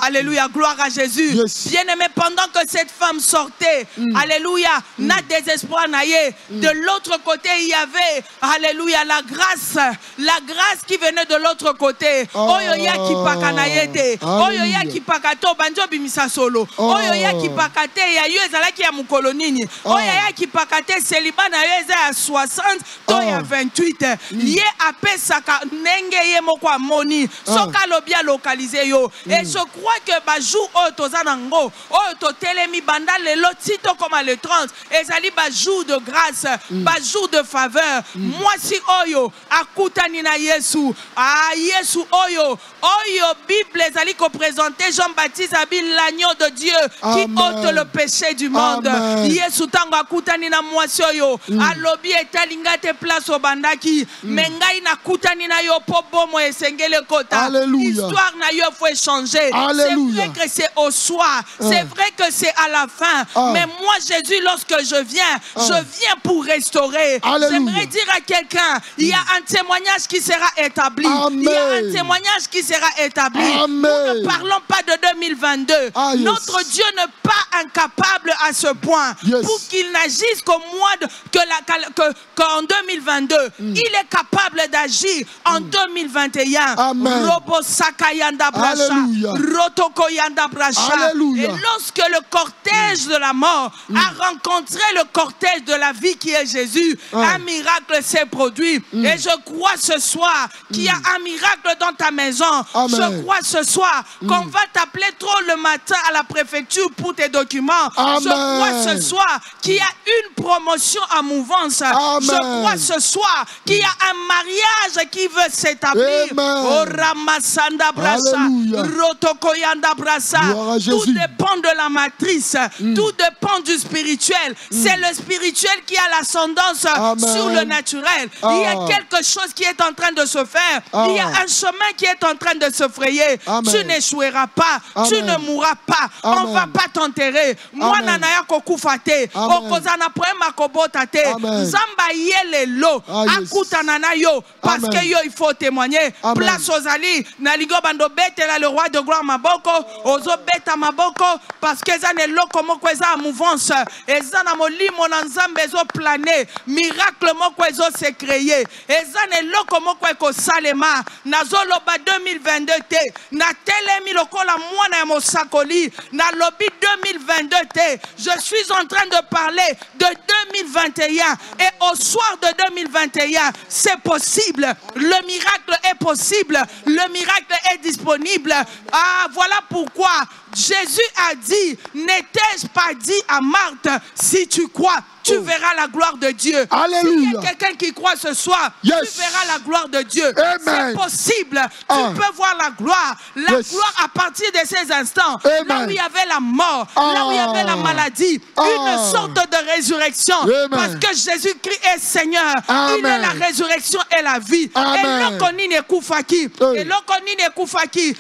[SPEAKER 2] Alléluia, gloire à Jésus. Bien-aimé, pendant que cette femme sortait, alléluia, n'a désespoir naïe. De l'autre côté, il y avait, alléluia, la grâce qui venait de l'autre côté. Oyoya ki pakanaïete, oyoya ki pakato banjo bimisa solo, oyoya ki pakate ya yo ezalaki ya mukolonini, oyoya ki pakate célibat na yo eza ya 60 to ya 28. Ye apesaka nenge ye moko amoni, soka lobia localisé yo. Et je crois que ba jour otozanango, ototelemi banda le lotito comme le 30, ezali ba jour de grâce, ba jour de faveur. Moi si oyo akutani na Yesu, Yesu oyo Bible ezali ko présenter Jean-Baptiste Abil l'agneau de Dieu qui ôte le péché du monde. Yesu tango akutani na mwasi oyo, alobi etalinga te place obandaki, mengai na kutani na yo po bomo esengele kota. Histoire na yo faut changer. C'est vrai que c'est au soir, c'est vrai que c'est à la fin, mais moi Jésus lorsque je viens pour restaurer. J'aimerais dire à quelqu'un, il y a un témoignage qui sera établi. Il y a un témoignage qui sera établi. Nous ne parlons pas de 2022. Notre Dieu n'est pas incapable à ce point pour qu'il n'agisse qu'au mois qu'en 2022. Il est capable d'agir en 2021. Robo Sakayanda Bracha, Rotoko Yanda Bracha. Et lorsque le cortège de la mort a rencontré le cortège de la vie qui est Jésus, un miracle s'est produit. Et je crois ce soir qu'il y a un miracle dans ta maison. Je crois ce soir qu'on va t'appeler trop le matin à la préfecture pour tes documents. Je crois ce soir qu'il y a une promotion en mouvance. Je crois ce soir qu'il y a un mariage qui veut s'établir. Oh Ramasanda Brasa, Rotokoyanda Brasa. Tout dépend de la matrice. Tout dépend du spirituel. C'est le spirituel qui a l'ascendance sur le naturel. Il y a quelque chose qui est en train de se faire. Il y a un chemin qui est en train de se frayer. Tu n'échoueras pas. Tu ne mourras pas. On ne va pas t'enterrer. Moi, nanaya kokufate. Okozana poema kobotate. Zamba yele lo. Akuta nanayo. Parce que yo, il faut témoigner. Place aux ali. Naligo bando bete la le roi de gloire maboko. Ozo beta maboko. Parce que zane lo komo kweza mouvance. Ezana molimo nanzambe zo planer. Miracle moko ezo se créer. Ezane lo komo kweko salema. Nazolo ba 2022 te. Na telemi lokola mwana ya mosakoli. Na lobi 2022 te. Je suis en train de parler de 2021. Et au soir de 2021, c'est possible. Le miracle est possible. Le miracle est disponible. Voilà pourquoi Jésus a dit, n'ai-je pas dit à Marthe, si tu crois, tu verras la gloire de Dieu.
[SPEAKER 3] Alléluia.
[SPEAKER 2] S'il y a quelqu'un qui croit ce soir, tu verras la gloire de Dieu. C'est possible. Tu peux voir la gloire. La gloire à partir de ces instants. Là où il y avait la mort, là où il y avait la maladie, une sorte de résurrection. Parce que Jésus-Christ est Seigneur. Il est la résurrection et la vie. Et l'okoni ne kufaki. Et l'okoni ne kufaki.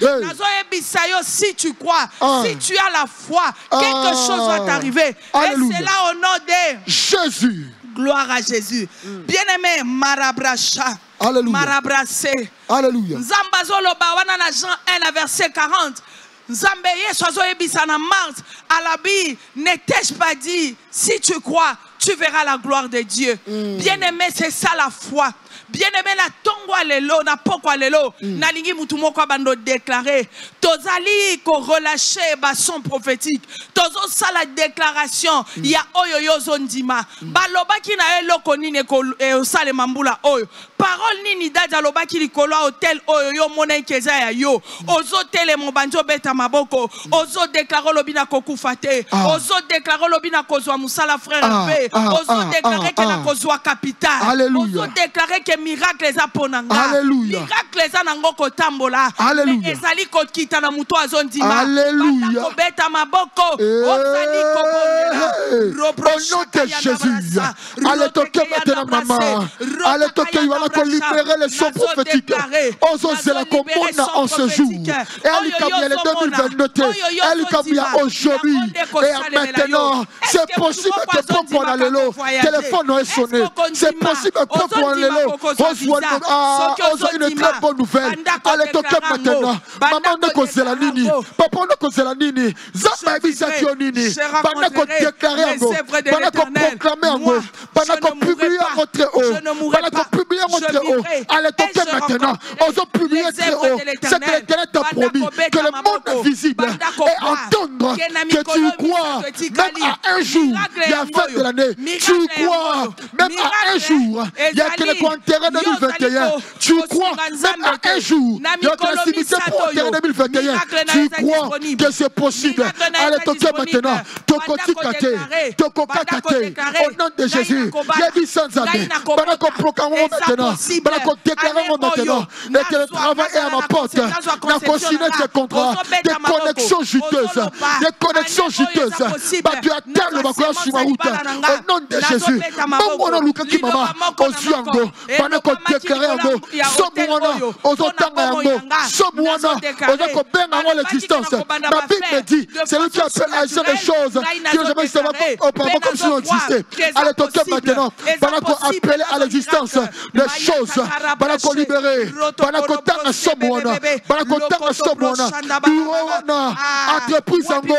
[SPEAKER 2] Si tu crois, si tu as la foi, quelque chose va t'arriver. Et c'est là au nom de
[SPEAKER 3] Jésus.
[SPEAKER 2] Gloire à Jésus. Bien-aimé, Marabracha.
[SPEAKER 3] Alléluia.
[SPEAKER 2] Marabracé.
[SPEAKER 3] Alléluia.
[SPEAKER 2] Zambazolo bawana na Jean 1 verset 40. Zambe yeso ebisana Marthe alabi, n'ai-je pas dit, si tu crois, tu verras la gloire de Dieu. Bien-aimé, c'est ça la foi. Bien-aimé, na tongo alelo, na poko alelo, na lingi mutumoko bando déclaré. Tozali ko relâcher son prophétique. Tozo sa la déclaration. Ya oyo yo zondima. Baloba ki na eloko nini ko sale mambula oyo. Parole nini dada loba ki likolo hotel oyo yo mona ikeza ya yo. Ozo tele mobanjo beta maboko. Ozo déclarer lobina kokufate. Ozo déclarer lobina kozwa musala frère Hervé. Ozo déclarer que na kozwa capital. Ozo déclarer que miracle eza ponanga. Miracle eza nango kotambola. Mais ezali kokita na muto azondima.
[SPEAKER 3] Alléluia.
[SPEAKER 2] Kobeta maboko. Ozali kobondela.
[SPEAKER 3] Au nom de Jésus. Allez toquer maintenant maman. Allez toquer, il va libérer les sons prophétiques. Osez la commande en ce jour. Et elle est le 2022. Elle est aujourd'hui. Et maintenant, c'est possible que pour l'élo, téléphone a sonné. C'est possible que pour l'élo, on une très bonne nouvelle. Allez toquer maintenant. Maman ne cause la nini. Papa ne cause la nini. Zamba bisakio nini. Pendant qu'on déclare en go. Pendant qu'on proclame en go. Pendant qu'on publie en très haut. Pendant qu'on publie en très haut. Allez toquer maintenant. Osons publier très haut. C'est que l'Éternel t'a promis que le monde visible et entendre que tu crois. Même à un jour, il y a fin de l'année. Tu crois. Même à un jour, il y a que le enterré 2021. Tu crois. Même à un jour, il y a que la cimetière pour enterrer 2021. Tu crois que c'est possible. Allez toquer maintenant. Tokoti kate. Tokota kate. Au nom de Jésus. Yébi sans amis. Pendant qu'on proclame maintenant. Pendant qu'on déclare maintenant. Et que le travail est à ma porte. N'a continué tes contrats. Des connexions juteuses. Des connexions juteuses. Bah tu attends le bacoua sur ma route. Au nom de Jésus. Mamona Lukaki Mama. Oziango. Pendant qu'on déclare en go. Somuana. Ozotanga en go. Somuana. Ozako benga l'existence. Ma Bible me dit. C'est lui qui appelle à des choses qui ne jamais savoir auparavant comme si on existait. Allez toquer maintenant. Pendant qu'on appelle à l'existence des choses. Pendant qu'on libérer. Pendant qu'on tanga somuana. Pendant qu'on tanga somuana. Bureauana. Entreprise en go.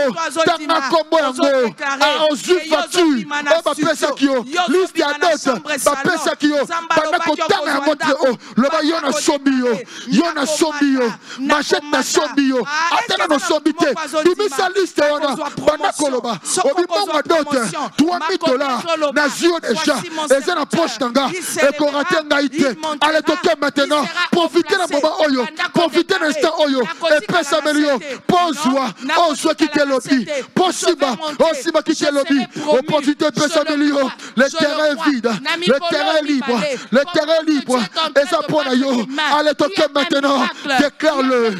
[SPEAKER 3] Tanga kombo en go. Aozu fatu. Oba pesa kio. Liste ya note. Ba pesa kio. Pendant qu'on tanga en montre haut. Le ba yona sombio. Yona sombio. Machette na sombio. Atena no sombite. Bimisa liste wana. Pendant koloba. Obi monga dote. $3,000. Na zio déjà. Et c'est la poche tanga. Et qu'on rate ngaïté. Allez toquer maintenant. Profitez d'un moment oyo. Profitez d'un instant oyo. Et pesa melio. Pose-toi. Ose quitter l'objet. Possible. Aussi quitter l'objet. Opportunité pesa melio. Le terrain est vide. Le terrain est libre. Le terrain est libre. Et ça pour la yo. Allez toquer maintenant. Déclare-le.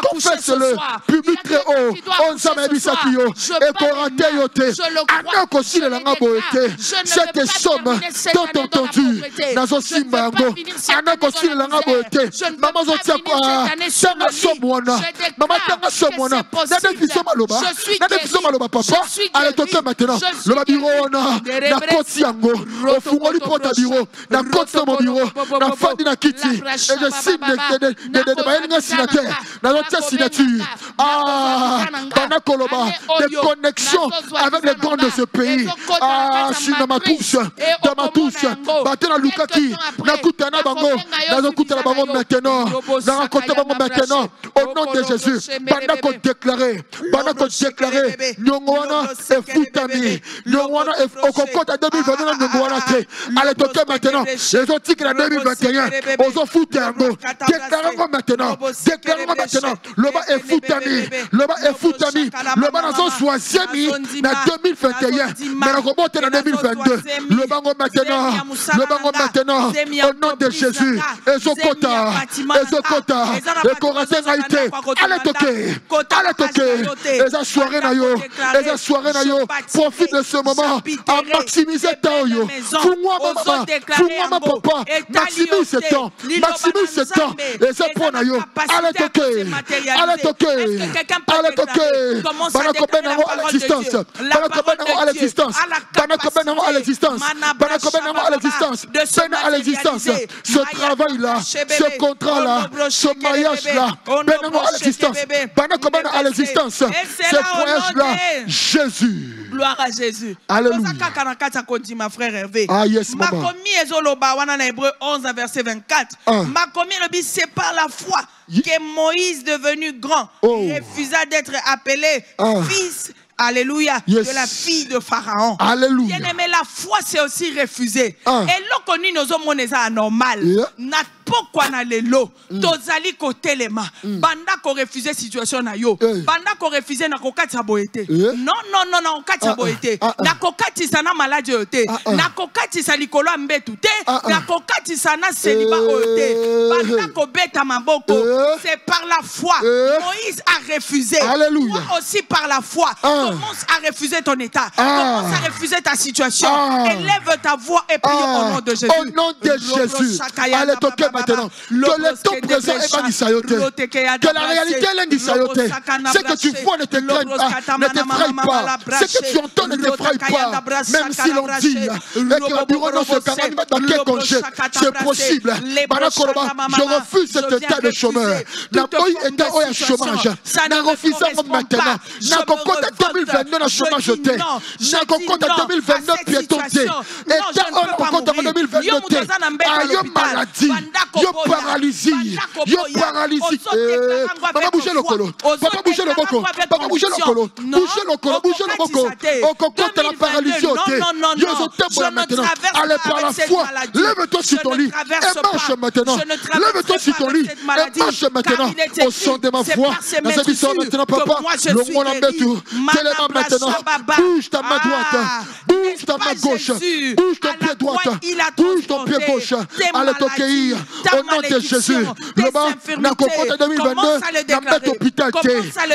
[SPEAKER 3] Confesse-le. Public très haut. On s'amène bisakio. Et qu'on rate yoté. Anak aussi le langabo été. Cette somme tant entendu. Nazo simbango. Anak aussi le langabo été. Maman zotia quoi. Tanga somwana. Maman tanga somwana. Nade fiso maloba. Nade fiso maloba papa. Allez toquer maintenant. Le bureau na koti yango. Au fungoli porte bureau. Na koti mon bureau. Na fandi na kiti. Et je signe de bayenga signature. Na zotia signature. Ah, Bana Koloba, des connexions avec les grands de ce pays. Ah, je suis dans ma touche. Dans ma touche. Batena Lukaki. Nakutana Bango. Nazokutana Bango maintenant. Narakota Bango maintenant. Au nom de Jésus. Bana qu'on déclarer. Bana qu'on déclarer. Nyongwana et Futami. Nyongwana et Okokota 2021. Nyongwana té. Allez toquer maintenant. Les autres tickets en 2021. Ozo Futango. Déclarez-moi maintenant. Déclarez-moi maintenant. maintenant. Le bas est foutami. Le bas est foutami. Le bas dans son soisiemi. Na 2021. Mais le robot est en 2022. Le bas maintenant. Le bas maintenant. Au nom de Jésus. Ezokota. Ezokota. Et Corazon a été. Allez toquer. Allez toquer. Et ça soirée na yo. Et ça soirée na yo. Profite de ce moment à maximiser ton yo. Fous-moi maman. Fous-moi ma papa. Maximise ce temps. Maximise ce temps. Et ça pour na yo. Allez toquer. Allez toquer. Allez toquer. Banakobena à l'existence. Banakobena à l'existence. Banakobena à l'existence. Banakobena à l'existence. Bena à l'existence. Ce travail-là, ce contrat-là, ce mariage-là, Bena à l'existence. Banakobena à l'existence. Ce voyage-là, Jésus.
[SPEAKER 2] Gloire à Jésus.
[SPEAKER 3] Alléluia.
[SPEAKER 2] Ma frère Hervé.
[SPEAKER 3] Ah yes, maman.
[SPEAKER 2] Makomi ezoloba wana na Hébreu 11 verset 24. Makomi le dit c'est par la foi que Moïse devenu grand refusa d'être appelé fils. Alléluia, de la fille de Pharaon.
[SPEAKER 3] Alléluia.
[SPEAKER 2] Bien aimé, la foi c'est aussi refusé. Et l'okoni nous sommes anormal. N'a pourquoi na lelo tozali kotelema banda ko refuser situation na yo banda ko refuser na kokati boete non kokati boete na kokati sana maladie yote na kokati sa likolo mbetu te na kokati sana celibat ote banda ko beta maboko c'est par la foi. Moïse a refusé.
[SPEAKER 3] Alléluia.
[SPEAKER 2] Toi aussi par la foi commence à refuser ton état, commence à refuser ta situation, élève ta voix et prie au nom de Jésus.
[SPEAKER 3] Au nom de Jésus. Allez toquer maintenant. Que le temps présent est pas d'Issaïoté. Que la réalité est d'Issaïoté. Ce que tu vois ne t'effraie pas. Ce que tu entends ne t'effraie pas. Même si l'on dit et que le bureau ne se permet pas dans quel congé, c'est possible. Je refuse cet état de chômeur. La boy est à chômage. N'a refusé maintenant. N'a qu'au compte à 2022 dans chômage jeté. N'a qu'au compte à 2022 piétonté. Et au compte à 2022. Aïe maladie. Paralysie, yo paralysie. Papa bouger le colo. Papa bouger le boko. Papa bouger le colo. Bouger le colo. Bouger le boko. Au compte la paralysie. Yo sont maintenant. Allez par la foi. Lève-toi sur ton lit et marche maintenant. Lève-toi sur ton lit et marche maintenant. Au son de ma foi. Dans cette histoire maintenant, papa. Le monde en met tout. Tellement maintenant. Bouge ta main droite. Bouge ta main gauche. Bouge ton pied droite. Bouge ton pied gauche. Allez t'accueillir. Au nom de Jésus, le bas, n'a qu'au compte 2022, n'a pas hôpital,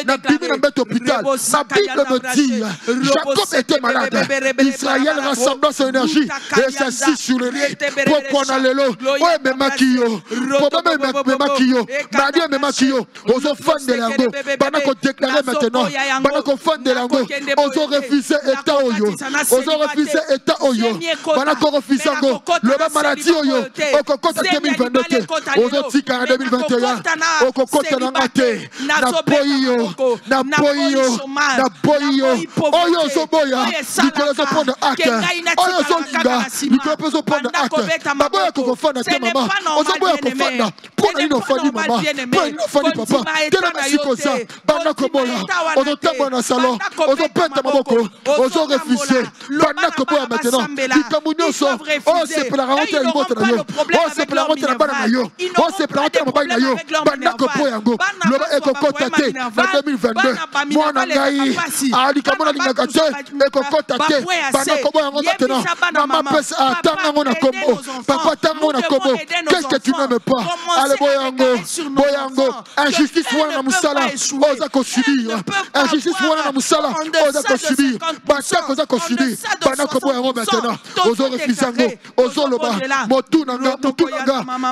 [SPEAKER 3] n'a pas hôpital. Ma Bible me dit, Jacob était malade. Israël rassembla son énergie et s'assit sur le lit. Pourquoi on a le lot? Ouais, mais maquillot. Pourquoi mais maquillot? Madia mais maquillot. Aux fans de l'ango. Pendant qu'on déclarait maintenant, pendant qu'on fan de l'ango, aux refusé état oyo. Aux refusé état oyo. Pendant qu'on refuse ango, le bas maladie oyo. Au compte 2022. Ozotika en 2021 okokota na ngate na boyo oyo zoboya likolo zoponda acte oyo zolinga likolo zoponda acte baboya kokofanda te mama ozoboya kofanda pona ino fandi mama pona ino fandi papa tena masikoza banda koboya ozotambola na salon ozopenta maboko ozorefuse banda koboya maintenant likambo nyonso osepelaka ote ya libota na yo osepelaka ote na bana na yo. On se plante à mobile nayo. Bandako poyango. Loba ekokota te na 2022. Mwana ngai ali kamona lingaka te ekokota te. Bandako poyango maintenant. Mama pesa atanga ngona kombo. Papa tanga ngona kombo. Qu'est-ce que tu n'aimes pas? Allez boyango. Injustice wana na musala. Oza ko subir. Injustice wana na musala. Oza ko subir. Bandako oza ko subir. Bandako poyango maintenant. Ozo refisango. Ozo loba. Motu nanga.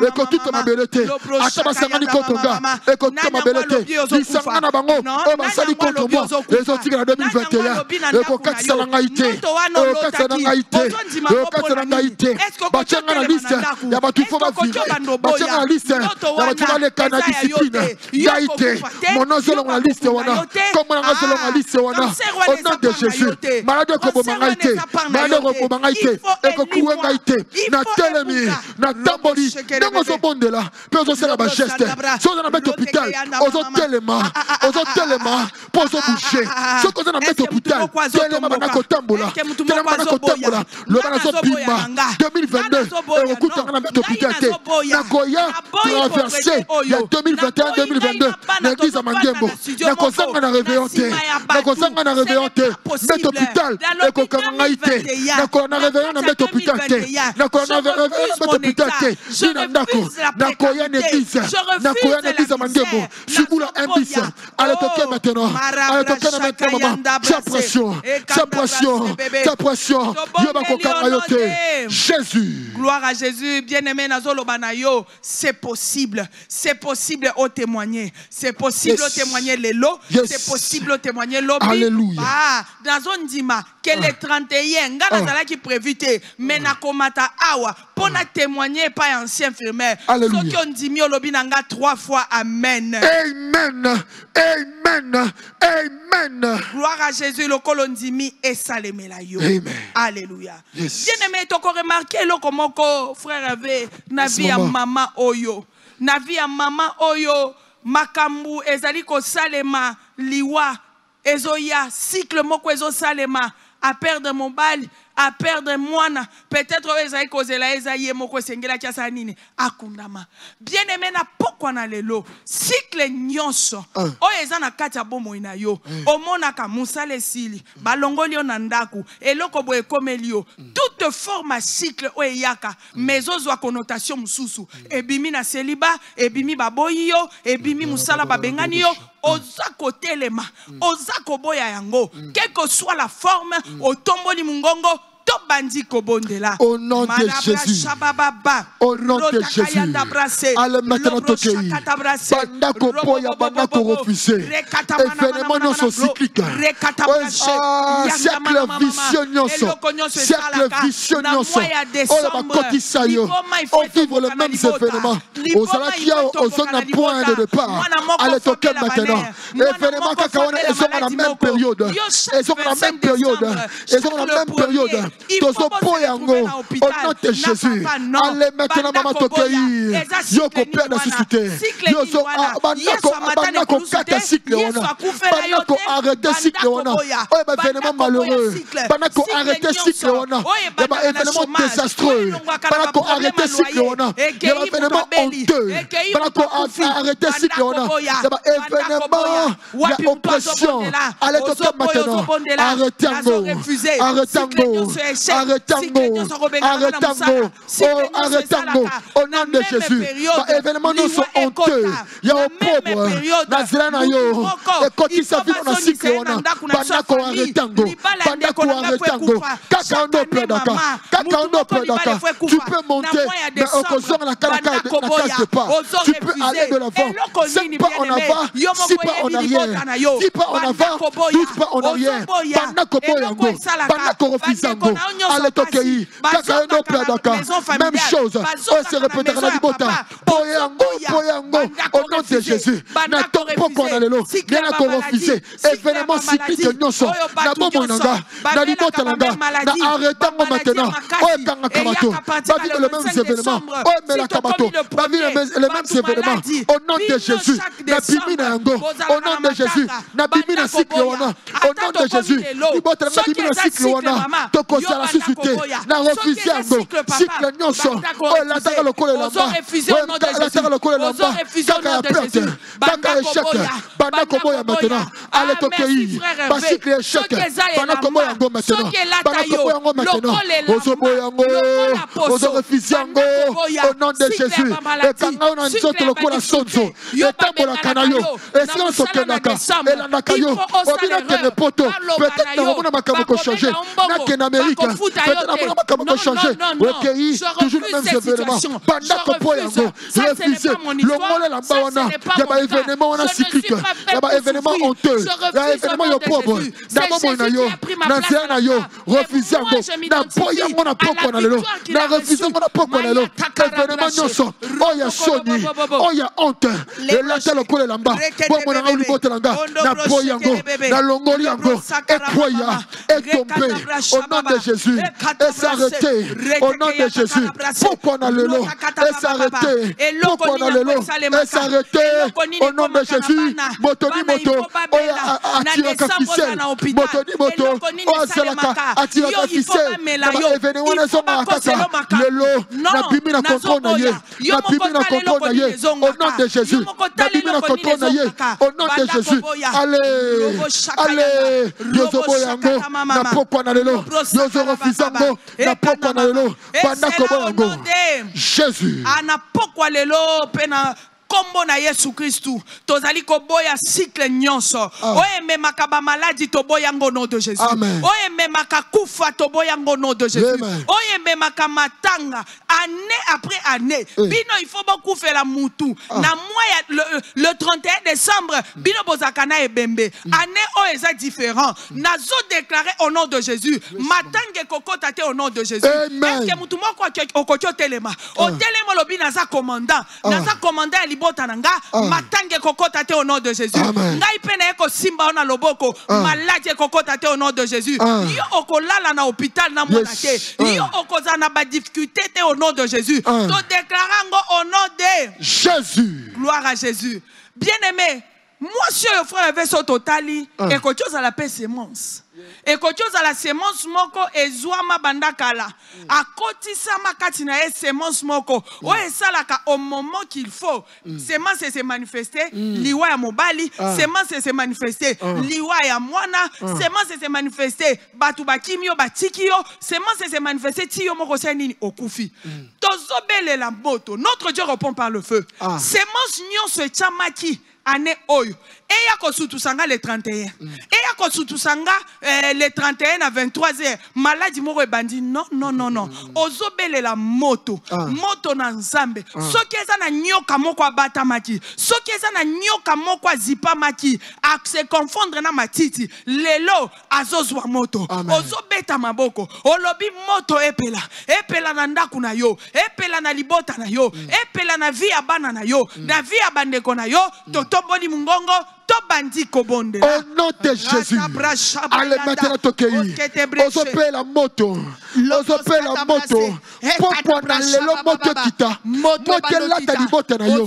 [SPEAKER 3] Écoute ma belleté. Ataba sangani contre nga. Écoute ma belleté. Lisanga na bango. O basali contre moi. Les autres en 2021. Ekokati salanga ite. Ekokati salanga ite. Ekokati salanga ite. Bachanga na liste. Ya batu fo ba vire. Bachanga na liste. Ya batu ba le kana discipline. Ya ite. Monozolo na liste wana. Comme na zolo na liste wana. Au nom de Jésus. Malade ko bomanga ite. Malade ko bomanga ite. Ekokuwe nga ite. Na telemi. Na tamboli. Tant que bon de là, peut on faire la geste. Si on a mettre hôpital, on a tellement pour se boucher. Si on a mettre hôpital, tellement on a cotambola, tellement on a cotambola. Le banazo bima 2022, on écoute on a mettre hôpital. Nakoya traversé il y a 2021-2022. L'église à Mangembo. Nakosanga na réveillonté. Nakosanga na réveillonté. Mettre hôpital et kokangaïté. Nakona réveillon na mettre hôpital. Nakona réveillon na mettre hôpital. Nakoya l'église. Nakoya l'église à Mangembo. Shibula mbis. Allez toquer maintenant. Allez toquer maintenant maman. Sans pression. Sans pression. Sans pression. Yoba kokangaïté. Jésus.
[SPEAKER 2] Gloire à Jésus. Bien-aimé Nazolo Banayo. C'est possible. C'est possible au témoigner. C'est possible au témoigner les lots. C'est possible au témoigner l'obi.
[SPEAKER 3] Alléluia.
[SPEAKER 2] Ah, dans un dima, que les 31, ngana qui prévité, mais na komata awa, pour na témoigner pas ancien infirmière.
[SPEAKER 3] Alléluia.
[SPEAKER 2] Ceux qui ont dit mieux l'obi nanga 3 fois. Amen.
[SPEAKER 3] Amen. Amen. Amen.
[SPEAKER 2] Gloire à Jésus, le kolondimi et salemelayo.
[SPEAKER 3] Amen.
[SPEAKER 2] Alléluia.
[SPEAKER 3] Yes.
[SPEAKER 2] Bien aimé, tu as remarqué le comment frère avait navi à maman oyo. Navi à maman oyo. Makambu ezali ko salema liwa ezoya cycle moko ezo salema à perdre mon bal à perdre moana peut-être ezali ko zela ezaye moko sengela kiasa nini akundama bien aimé na pokwa na lelo cycle nyonso o ezana kati ya bomo ina yo omona ka musale sili balongoli na ndaku eloko boye komelio toute forme à cycle o eyaka mezozo connotation mususu ebimi na celiba ebimi baboyi yo ebimi musala babengani yo oza kotelema oza koboya yango quelle que soit la forme otomboli mungongo.
[SPEAKER 3] Au nom de Jésus. Au nom de Jésus. Allez maintenant toquer. Bandako poya bandako refusé. Événement non sont cycliques. Cercle vicieux nyoso. Cercle vicieux nyoso. Oh la bakotisa yo. On vivre les mêmes événements. Aux alakia aux zones à point de départ. Allez toquer maintenant. Événement kakawana ils sont dans la même période. Ils sont dans la même période. Ils sont dans la même période. Tozo poyango au nom de Jésus. Allez maintenant maman tokei. Yoko père de suscité. Yozo bandako kata cycle ona. Bandako arrêter cycle ona. Oh bah événement malheureux. Bandako arrêter cycle ona. Bah événement désastreux. Bandako arrêter cycle ona. Bah événement honteux. Bandako arrêter cycle ona. Bah événement la oppression. Allez toquer maintenant. Arrêtez-ngo. Arrêtez-ngo. Arrêtez-ngo, arrêtez-ngo, oh arrêtez-ngo, au nom de Jésus. Événements nous sont honteux. Il y a un pauvre, Nazirana yo, et quand il s'avère dans un cycle, on a Bandako arrêtez-ngo, Bandako arrêtez-ngo, Kakando Pledaka, Kakando Pledaka. Tu peux monter au cosson à la case de pas. Tu peux aller de l'avant, 5 pas en avant, 6 pas en arrière, 10 pas en avant, 12 pas en arrière. Bandako Boyango, Bandako refusant. Allez toquer, Kakando Pledaka, même chose, on se répétera la libota. Boyango, Boyango, au nom de Jésus. N'attends pas qu'on a le lot, bien à qu'on refuse. Événement cyclique, non, ça. Na bomo nanga, na libota nanga, na arrêtons maintenant. Oh, kanga kamato, pas vivre les mêmes événements. Oh, mais la kamato, pas vivre les mêmes événements. Au nom de Jésus, na bimina yango. Au nom de Jésus, na bimina cycle wana. Au nom de Jésus, libota na bimina cycle wana. Toko sa la suscité, na refuse yango. Cycle nyonso. Oh, la taka le kole lamba. Oh, la taka le kole lamba. Kaka ya perte, kaka échec. Bana komo ya maintenant. Allez tokei. Ba cycle échec. Bana komo yango maintenant. Bana komo yango maintenant. Ozo boyango. Ozo refuse yango. Au nom de Jésus. Et kanga ona nzoto lokola sonzo. Et tambola kanayo. Et si on soke naka. Et la nakayo. Obina kene poto. Peut-être na mona makambo ko changer. Na kene Amérique. Peut-être na mona makambo ko changer. Ok, toujours le même événement. Bana kopo yango. Refusez. Longole la bawana. Il y a un événement on a cyclique. Il y a un événement honteux. Il y a un événement yo pauvre. D'abord na yo. Na zena yo. Refusez yango. Na boya mona poko na lelo. Na refusez mona poko na lelo. Événement nyonso. Oh ya soni. Oh ya honte. Et là c'est le kole lamba. Bon mona ngoli botelanga. Na boya yango. Na longoli yango. Et poya. Et tombé. Au nom de de Jésus. Et s'arrêter. Au nom de Jésus. Pourquoi on a le lot? Et s'arrêter. Pourquoi on a le lot? Et s'arrêter. Au nom de Jésus. Motoni moto. Oya atira kafisel. Motoni moto. Oya zelaka atira kafisel. Evene wana soma akaka. Le lot. Na bimi na contrôle na ye. Na bimi na contrôle na ye. Au nom de Jésus. Na bimi na contrôle na ye. Au nom de Jésus. Allez. Allez. Yozobo yango. Na pokwa na lelo. Yozo refizango. Na pokwa na lelo. Banda kobo yango. Jésus.
[SPEAKER 2] Ana pokwa lelo pena. Kombo na Yesu Christu tozali koboya cycle nyonso oye memaka ba maladie toboya ngo nom de Jésus oye memaka kufa toboya ngo nom de Jésus oye memaka matanga année après année bino il faut beaucoup faire la mutu na mois le 31 décembre bino bozakana ebembe année o eza différent nazo déclarer au nom de Jésus matange kokota te au nom de Jésus est-ce que mutu moko okotyo telema o telema lobi naza commandant Botananga, matange kokota te au nom de Jésus. Ngai pena eko simba ona loboko, maladie kokota te au nom de Jésus. Yo okolala na hôpital na monate. Yo okozana ba difficulté te au nom de Jésus. To déclarango au nom de
[SPEAKER 3] Jésus.
[SPEAKER 2] Gloire à Jésus. Bien-aimé, moi si le frère avait son totali et que chose à la paix sémence. Et que chose à la sémence moko ezwama bandakala. A kotisa makatina e sémence moko. O esalaka au moment qu'il faut. Sémence se manifester, liwa ya mobali, sémence se manifester, liwa ya mwana, sémence se manifester, batu bakimio batikio, sémence se manifester tiyo moko senini okufi. Tozobele la moto. Notre Dieu répond par le feu. Sémence nyon se chamaki. Année oyo eya kosutusanga le 31 eya kosutusanga le 31 à 23h maladie moko ebandi non ozobele la moto moto na nzambe soki eza na nyoka moko abatamaki soki eza na nyoka moko azipamaki a se confondre na matiti lelo azozwa moto ozobeta maboko olobi moto epela na ndaku na yo epela na libota na yo epela na vie ya bana na yo na vie ya bandeko na yo tomboli mungongo
[SPEAKER 3] au nom de Jésus. Allez maintenant tokeyi. Ozope la moto. Ozope la moto. Pourquoi na lelo moto kita? Moto lata libota na yo.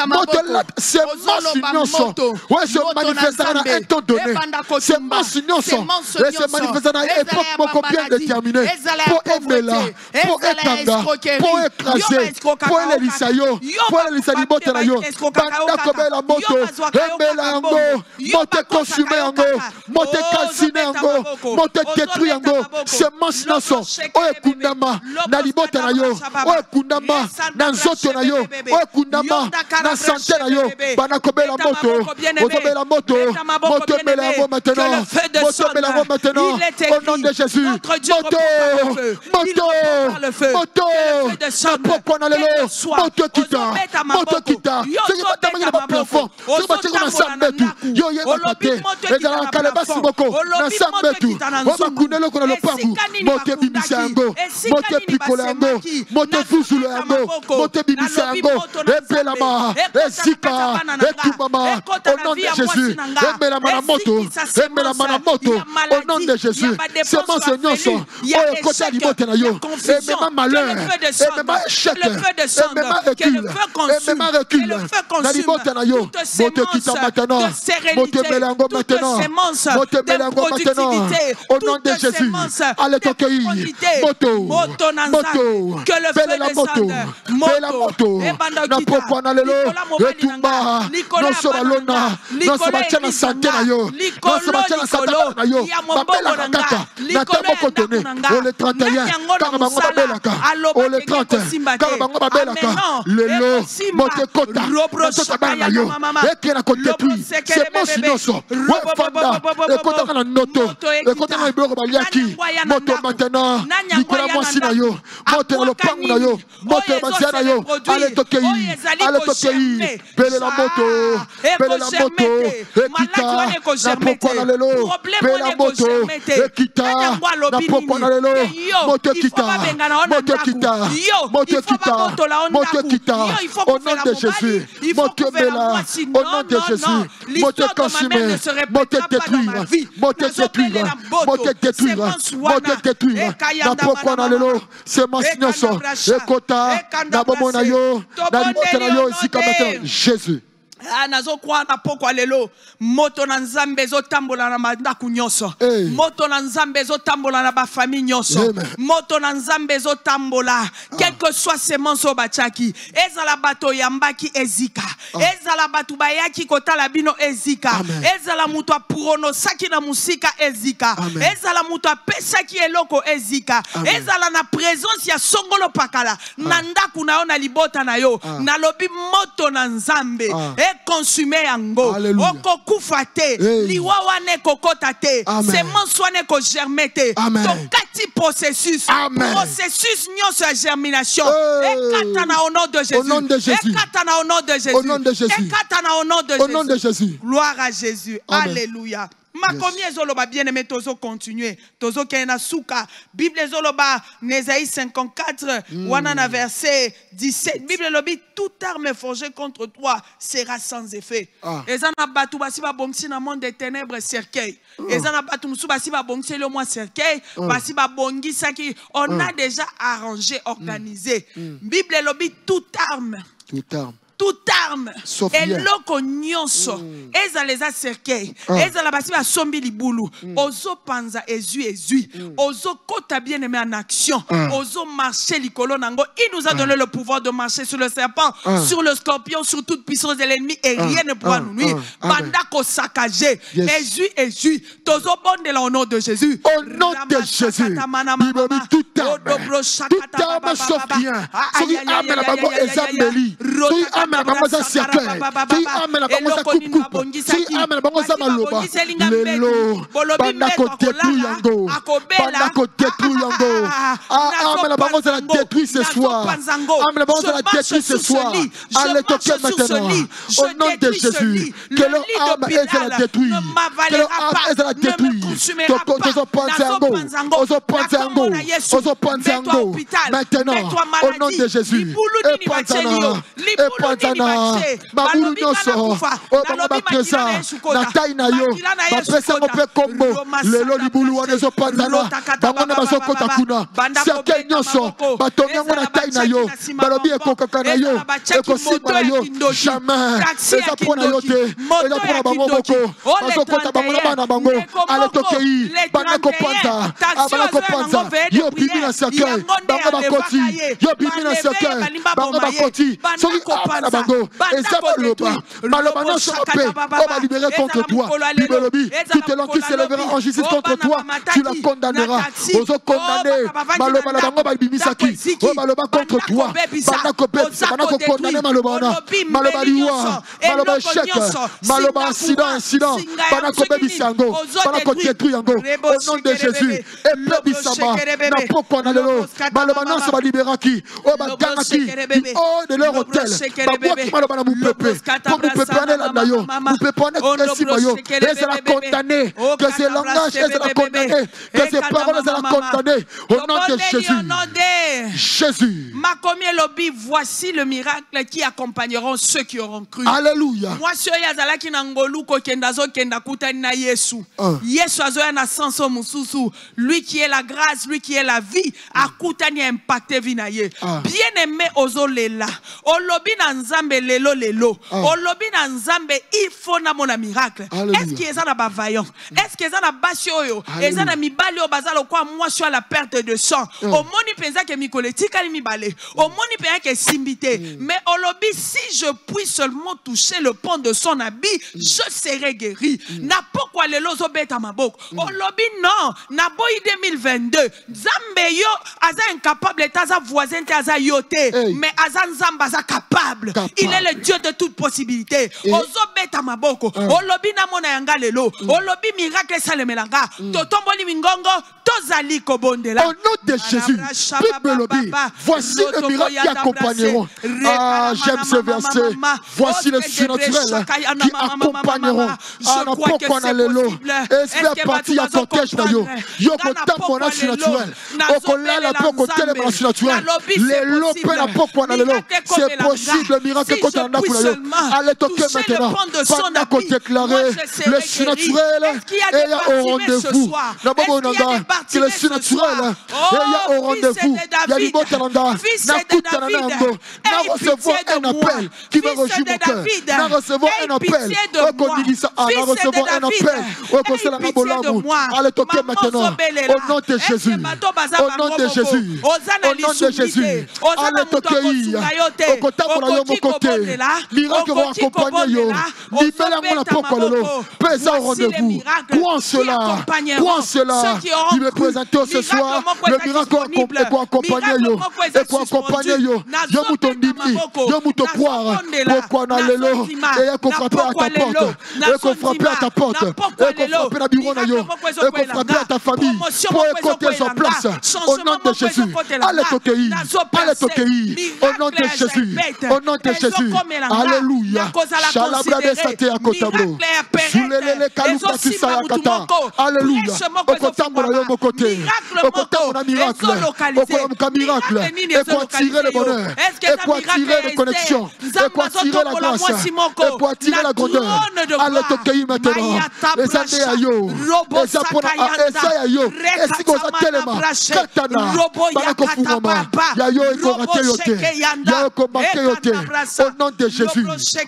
[SPEAKER 3] Moto lata c'est mansinyoso. Ouais se manifestera na un temps donné. C'est mansinyoso. Et se manifestera na époque beaucoup bien déterminée. Pour Emela, pour Etanga, pour écraser, pour l'Elisayo, pour l'Elisali libota na yo. Banda kobe la moto. Emela monte consumé en go, monte calciné en go, monte détruit en go, semence naso, oye kundama, na libota na yo, oye kundama, na nzoto na yo, oye kundama, na santé na yo, banakobe la moto, otobe la moto, moto melango maintenant, moto melango maintenant, au nom de Jésus, moto, na poko na lelo, moto kita, c'est que ta manière de plafond, c'est que tu commences à mettre yo ye bakate ezala kaleba siboko na sambetu obakunelo kono lopangu mote bimisa yango mote pikola yango mote fusulu yango mote bimisa yango epelama ezika etumama au nom de Jésus emelama na moto au nom de Jésus c'est mon Seigneur son oyo kota libote na yo emema malheur emema échec emema recul na libote na yo mote kita maintenant mote melango maintenant au nom de Jésus allez tokeyi moto
[SPEAKER 2] que le feu descende moto
[SPEAKER 3] na pokwa na lelo etumba noso balona noso batiana santé na yo noso batiana santé na yo babela kaka na taboko tone au le 31 kaka bango babelaka au le 30 kaka bango babelaka lelo mote kota moto bana yo ekena ko détruit c'est bon sinon ouais fanda ekota na noto ekota na iboko baliaki moto maintenant nikola mwasi na yo moto na lopangu na yo moto na bazia na yo allez tokeyi pele la moto ekita na pokwa na lelo pele la moto ekita na pokwa na lelo moto ekita au nom de Jésus moto bela Au nom de Jésus. Moi te consumer. Moi te détruire. Moi te détruire. Moi te détruire. Moi te détruire. Na poko na lelo. C'est mon signoso. Ekota. Na bomo na yo. Na limote na yo. Ici comme maintenant. Jésus.
[SPEAKER 2] Nazo kwa na poko alelo moto na nzambe zo tambola na mandaku nyonso moto na nzambe zo tambola na ba famille nyonso moto na nzambe zo tambola quel que soit semence o bachaki ezala bato yambaki ezika ezala batu bayaki kotala bino ezika ezala muto apurono saki na musika ezika ezala muto apesaki eloko ezika ezala na présence ya songolo pakala na ndaku na yo na libota na yo na lobi moto na nzambe consumé yango oko kufate liwawa ne kokota te semence wane ko germer te tokati processus nyonso ya germination ekata na au nom de Jésus ekata na au nom de Jésus ekata na au nom de Jésus gloire à Jésus alléluia. Makomi ezoloba bien-aimé tozo continuer tozo kena suka Bible ezoloba Nésaïe 54 wana na verset 17 Bible lobi toute arme forgée contre toi sera sans effet. Ezana batu basi ba bongisi na monde des ténèbres cercueil. Ezana batu musu basi ba bongisi le moins cercueil basi ba bongisa qui on a déjà arrangé organisé. Bible lobi toute arme eloko nyonso ezala eza cercueil ezala basi ba sombi libulu ozo panza ezui ozo kota bien aimé en action ozo marcher likolo nango. Il nous a donné le pouvoir de marcher sur le serpent sur le scorpion sur toute puissance de l'ennemi et rien ne pourra nous nuire. Banda ko saccager ezui tozo bondela au nom de Jésus.
[SPEAKER 3] Au nom de Jésus toute arme sauf rien soki arme na bango ezambeli soki arme na bango za cercueil soki arme na bango za coupe soki arme na bango za maloba lelo banda ko détruire yango banda ko détruire yango arme na bango za la détruire ce soir arme na bango za la détruire ce soir allez toquer maintenant au nom de Jésus que leur arme est à la détruire que leur arme est à la détruire tozo panza yango maintenant au nom de Jésus et panzana babulu nyonso o bango bapresa na tai na yo bapesa ngo pe kombo lelo libulu wana ezopanzana bango na bazokota kuna cercueil nyonso batongi yango na tai na yo balobi ekokaka na yo ekosimba na yo jamais eza mpo na yo te eza mpo na bango moko bazokota bango na bana bango ale tokei bana kopanza yo bimi na cercueil bango bakoti yo bimi na cercueil bango bakoti soki na bango maloba nyonso mpe on va libérer contre toi libelobi tout elon qui s'élèvera en justice contre toi tu la condamneras ozo condamner maloba na bango babimisaki o maloba contre toi bana ko condamner maloba wana maloba liwa maloba échec maloba incident bana ko bebisa yango bana ko détruire yango au nom de Jésus et bebisama na poko na lelo maloba nyonso balibéraki o bagangaki oh de leur hôtel babwaki maloba na mupepe comme mupepe ane landa yo mupepe ane esima yo ezala condamné que ce langage ezala condamné que ces paroles ezala condamné au nom de Jésus.
[SPEAKER 2] Makomi lobi voici le miracle qui accompagneront ceux qui auront cru.
[SPEAKER 3] Alléluia.
[SPEAKER 2] Moi ceux yazalaki na ngolu ko kenda zo kenda kutani na Yesu. Yesu azoya na sanso mususu lui qui est la grâce lui qui est la vie akutani impacté vinaye. Bien aimé ozolela olobi na nzambe lelo olobi na nzambe il faut na mona miracle. Est-ce qu'il y a na vaillant? Est-ce qu'il y a na basi oyo eza na mibali o bazalo kwa moi sur la perte de sang omoni penza ke mikoletika li mibale omoni penza ke simbité mais olobi si je puis seulement toucher le pont de son habit je serai guéri. Na pourquoi le lozo beta maboko olobi non na boy 2022 nzambe yo aza incapable taza voisin taza yote mais aza nzamba aza capable. Il est le Dieu de toute possibilité. Ozo beta maboko olobi na mona yanga lelo olobi miracle salemelanga totomboli mingongo
[SPEAKER 3] Au nom de Jésus, voici le miracle qui accompagneront. Ah, j'aime ce verset. Voici le surnaturel qui accompagneront. Ah, n'a pas qu'on a le lot. Est-ce que parti à côté de yo? Yo côté mon surnaturel. Au collège la peu côté le surnaturel. Les lots peut n'a pas qu'on a le lot. C'est possible le miracle que qu'on a pour yo. Allez toquer maintenant. Pas qu'on déclarer le surnaturel et il y a au rendez-vous. D'abord on a que le surnaturel et il y a au rendez-vous. Il y a du bon talent. N'a tout talent. N'a recevoir un appel qui va rejoindre mon cœur. N'a recevoir un appel. N'a recevoir un appel. Allez toquer maintenant. Au nom de Jésus. Au nom de Jésus. Au nom de Jésus. Allez toquer. Au côté pour la mon côté. Miracle va accompagner yo. Libère mon apôtre le lot. Pèse au rendez-vous. Quoi cela? Quoi cela? Il me présente ce soir. Le miracle va accompagner yo. Et pour accompagner yo. Yo mouton dimi. Yo mouton poire. Pourquoi on a le lot? Et qu'on frappe à ta porte. Et qu'on frappe à ta porte. Et qu'on frappe à la bureau na yo. Et qu'on frappe à ta famille. Pour écouter son place. Au nom de Jésus. Allez toquer. Allez toquer. Au nom de Jésus. Au nom de Jésus. Alléluia. Shalabrade sate à Kotabro. Soulele kaluka tisa ya kata. Alléluia. Au côté mon côté. Au côté mon miracle. Au côté mon miracle. Et pour attirer le bonheur. Et pour attirer les connexions. Et pour attirer la grâce. Et pour attirer la grandeur. Allez toquer maintenant. Les années à yo. Les japonais à esa yo. Et si vous êtes tellement katana. Pendant que vous maman. Yayo et qu'on raté yote. Yayo qu'on marqué yote. Au nom de Jésus.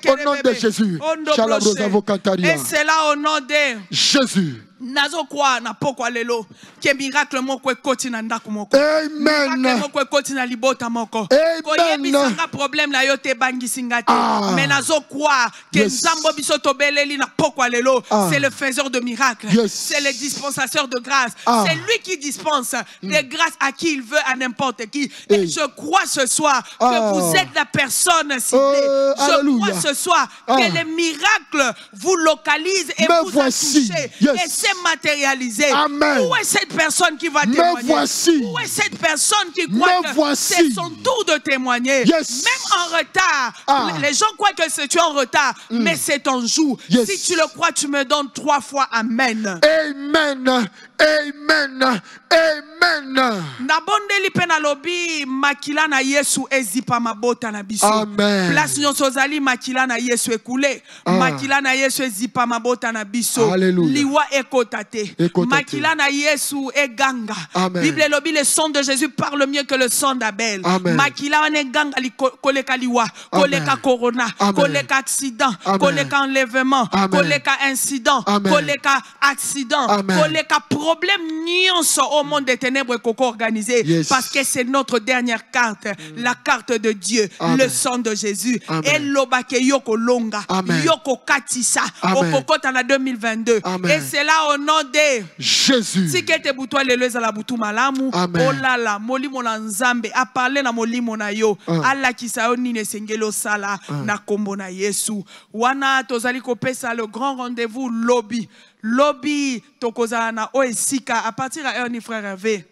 [SPEAKER 3] Au nom de Jésus. Shalabros avocantaria.
[SPEAKER 2] Et c'est là au nom de
[SPEAKER 3] Jésus.
[SPEAKER 2] Nazo kwa na poko lelo ke miracle moko ekoti na ndako moko.
[SPEAKER 3] Amen.
[SPEAKER 2] Miracle moko ekoti na libota moko.
[SPEAKER 3] Amen.
[SPEAKER 2] Koyebisanga problème la yo te bangisinga te. Mais nazo kwa ke nzambo biso tobeleli na poko lelo, c'est le faiseur de miracles. C'est le dispensateur de grâce. C'est lui qui dispense des grâces à qui il veut, à n'importe qui. Et je crois ce soir que vous êtes la personne ciblée. Je crois ce soir que les miracles vous localisent et vous touchent. Et c'est matérialisé.
[SPEAKER 3] Amen.
[SPEAKER 2] Où est cette personne qui va témoigner?
[SPEAKER 3] Voici.
[SPEAKER 2] Où est cette personne qui croit que c'est son tour de témoigner? Même en retard. Les gens croient que tu es en retard, mais c'est ton jour. Si tu le crois, tu me donnes 3 fois Amen.
[SPEAKER 3] Amen. Amen. Amen.
[SPEAKER 2] Nabondeli penalobi makila na Yesu ezipa mabota na biso.
[SPEAKER 3] Amen.
[SPEAKER 2] Place nyonso zali makila na Yesu ekule. Makila na Yesu ezipa mabota na biso.
[SPEAKER 3] Alléluia.
[SPEAKER 2] Liwa ekotate. Makila na Yesu eganga. Bible lobi le sang de Jésus parle mieux que le sang d'Abel. Makila wane ganga li koleka liwa, koleka corona, koleka accident, koleka enlèvement, koleka incident, koleka accident, koleka problème nyonso au monde des ténèbres coco organisé parce que c'est notre dernière carte, la carte de Dieu, le sang de Jésus. Et l'obake yoko longa, yoko katisa, okokota na 2022. Et c'est là au nom de
[SPEAKER 3] Jésus.
[SPEAKER 2] Si kete butwa lelo ezala butu malamu, olala molimo na nzambe a parler na molimo na yo, ala kisayo nine sengelo sala na kombo na Yesu. Wana tozali kopesa le grand rendez-vous lobby. Lobby tokozana oesika à partir à Ernie frère Hervé.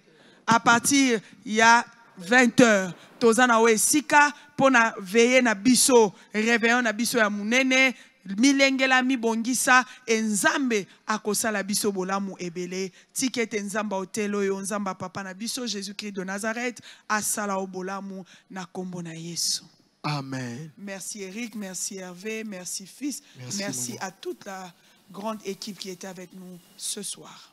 [SPEAKER 2] À partir il y a 20h tozana oesika pona veiller na biso réveillon na biso ya munene milengela mi bongisa enzambe akosala biso bolamu ebele tikete nzamba hotelo yo nzamba papa na biso Jésus-Christ de Nazareth asala obolamu na kombo na Yesu.
[SPEAKER 3] Amen.
[SPEAKER 2] Merci Eric, merci Hervé, merci fils, merci à toute la grande équipe qui était avec nous ce soir.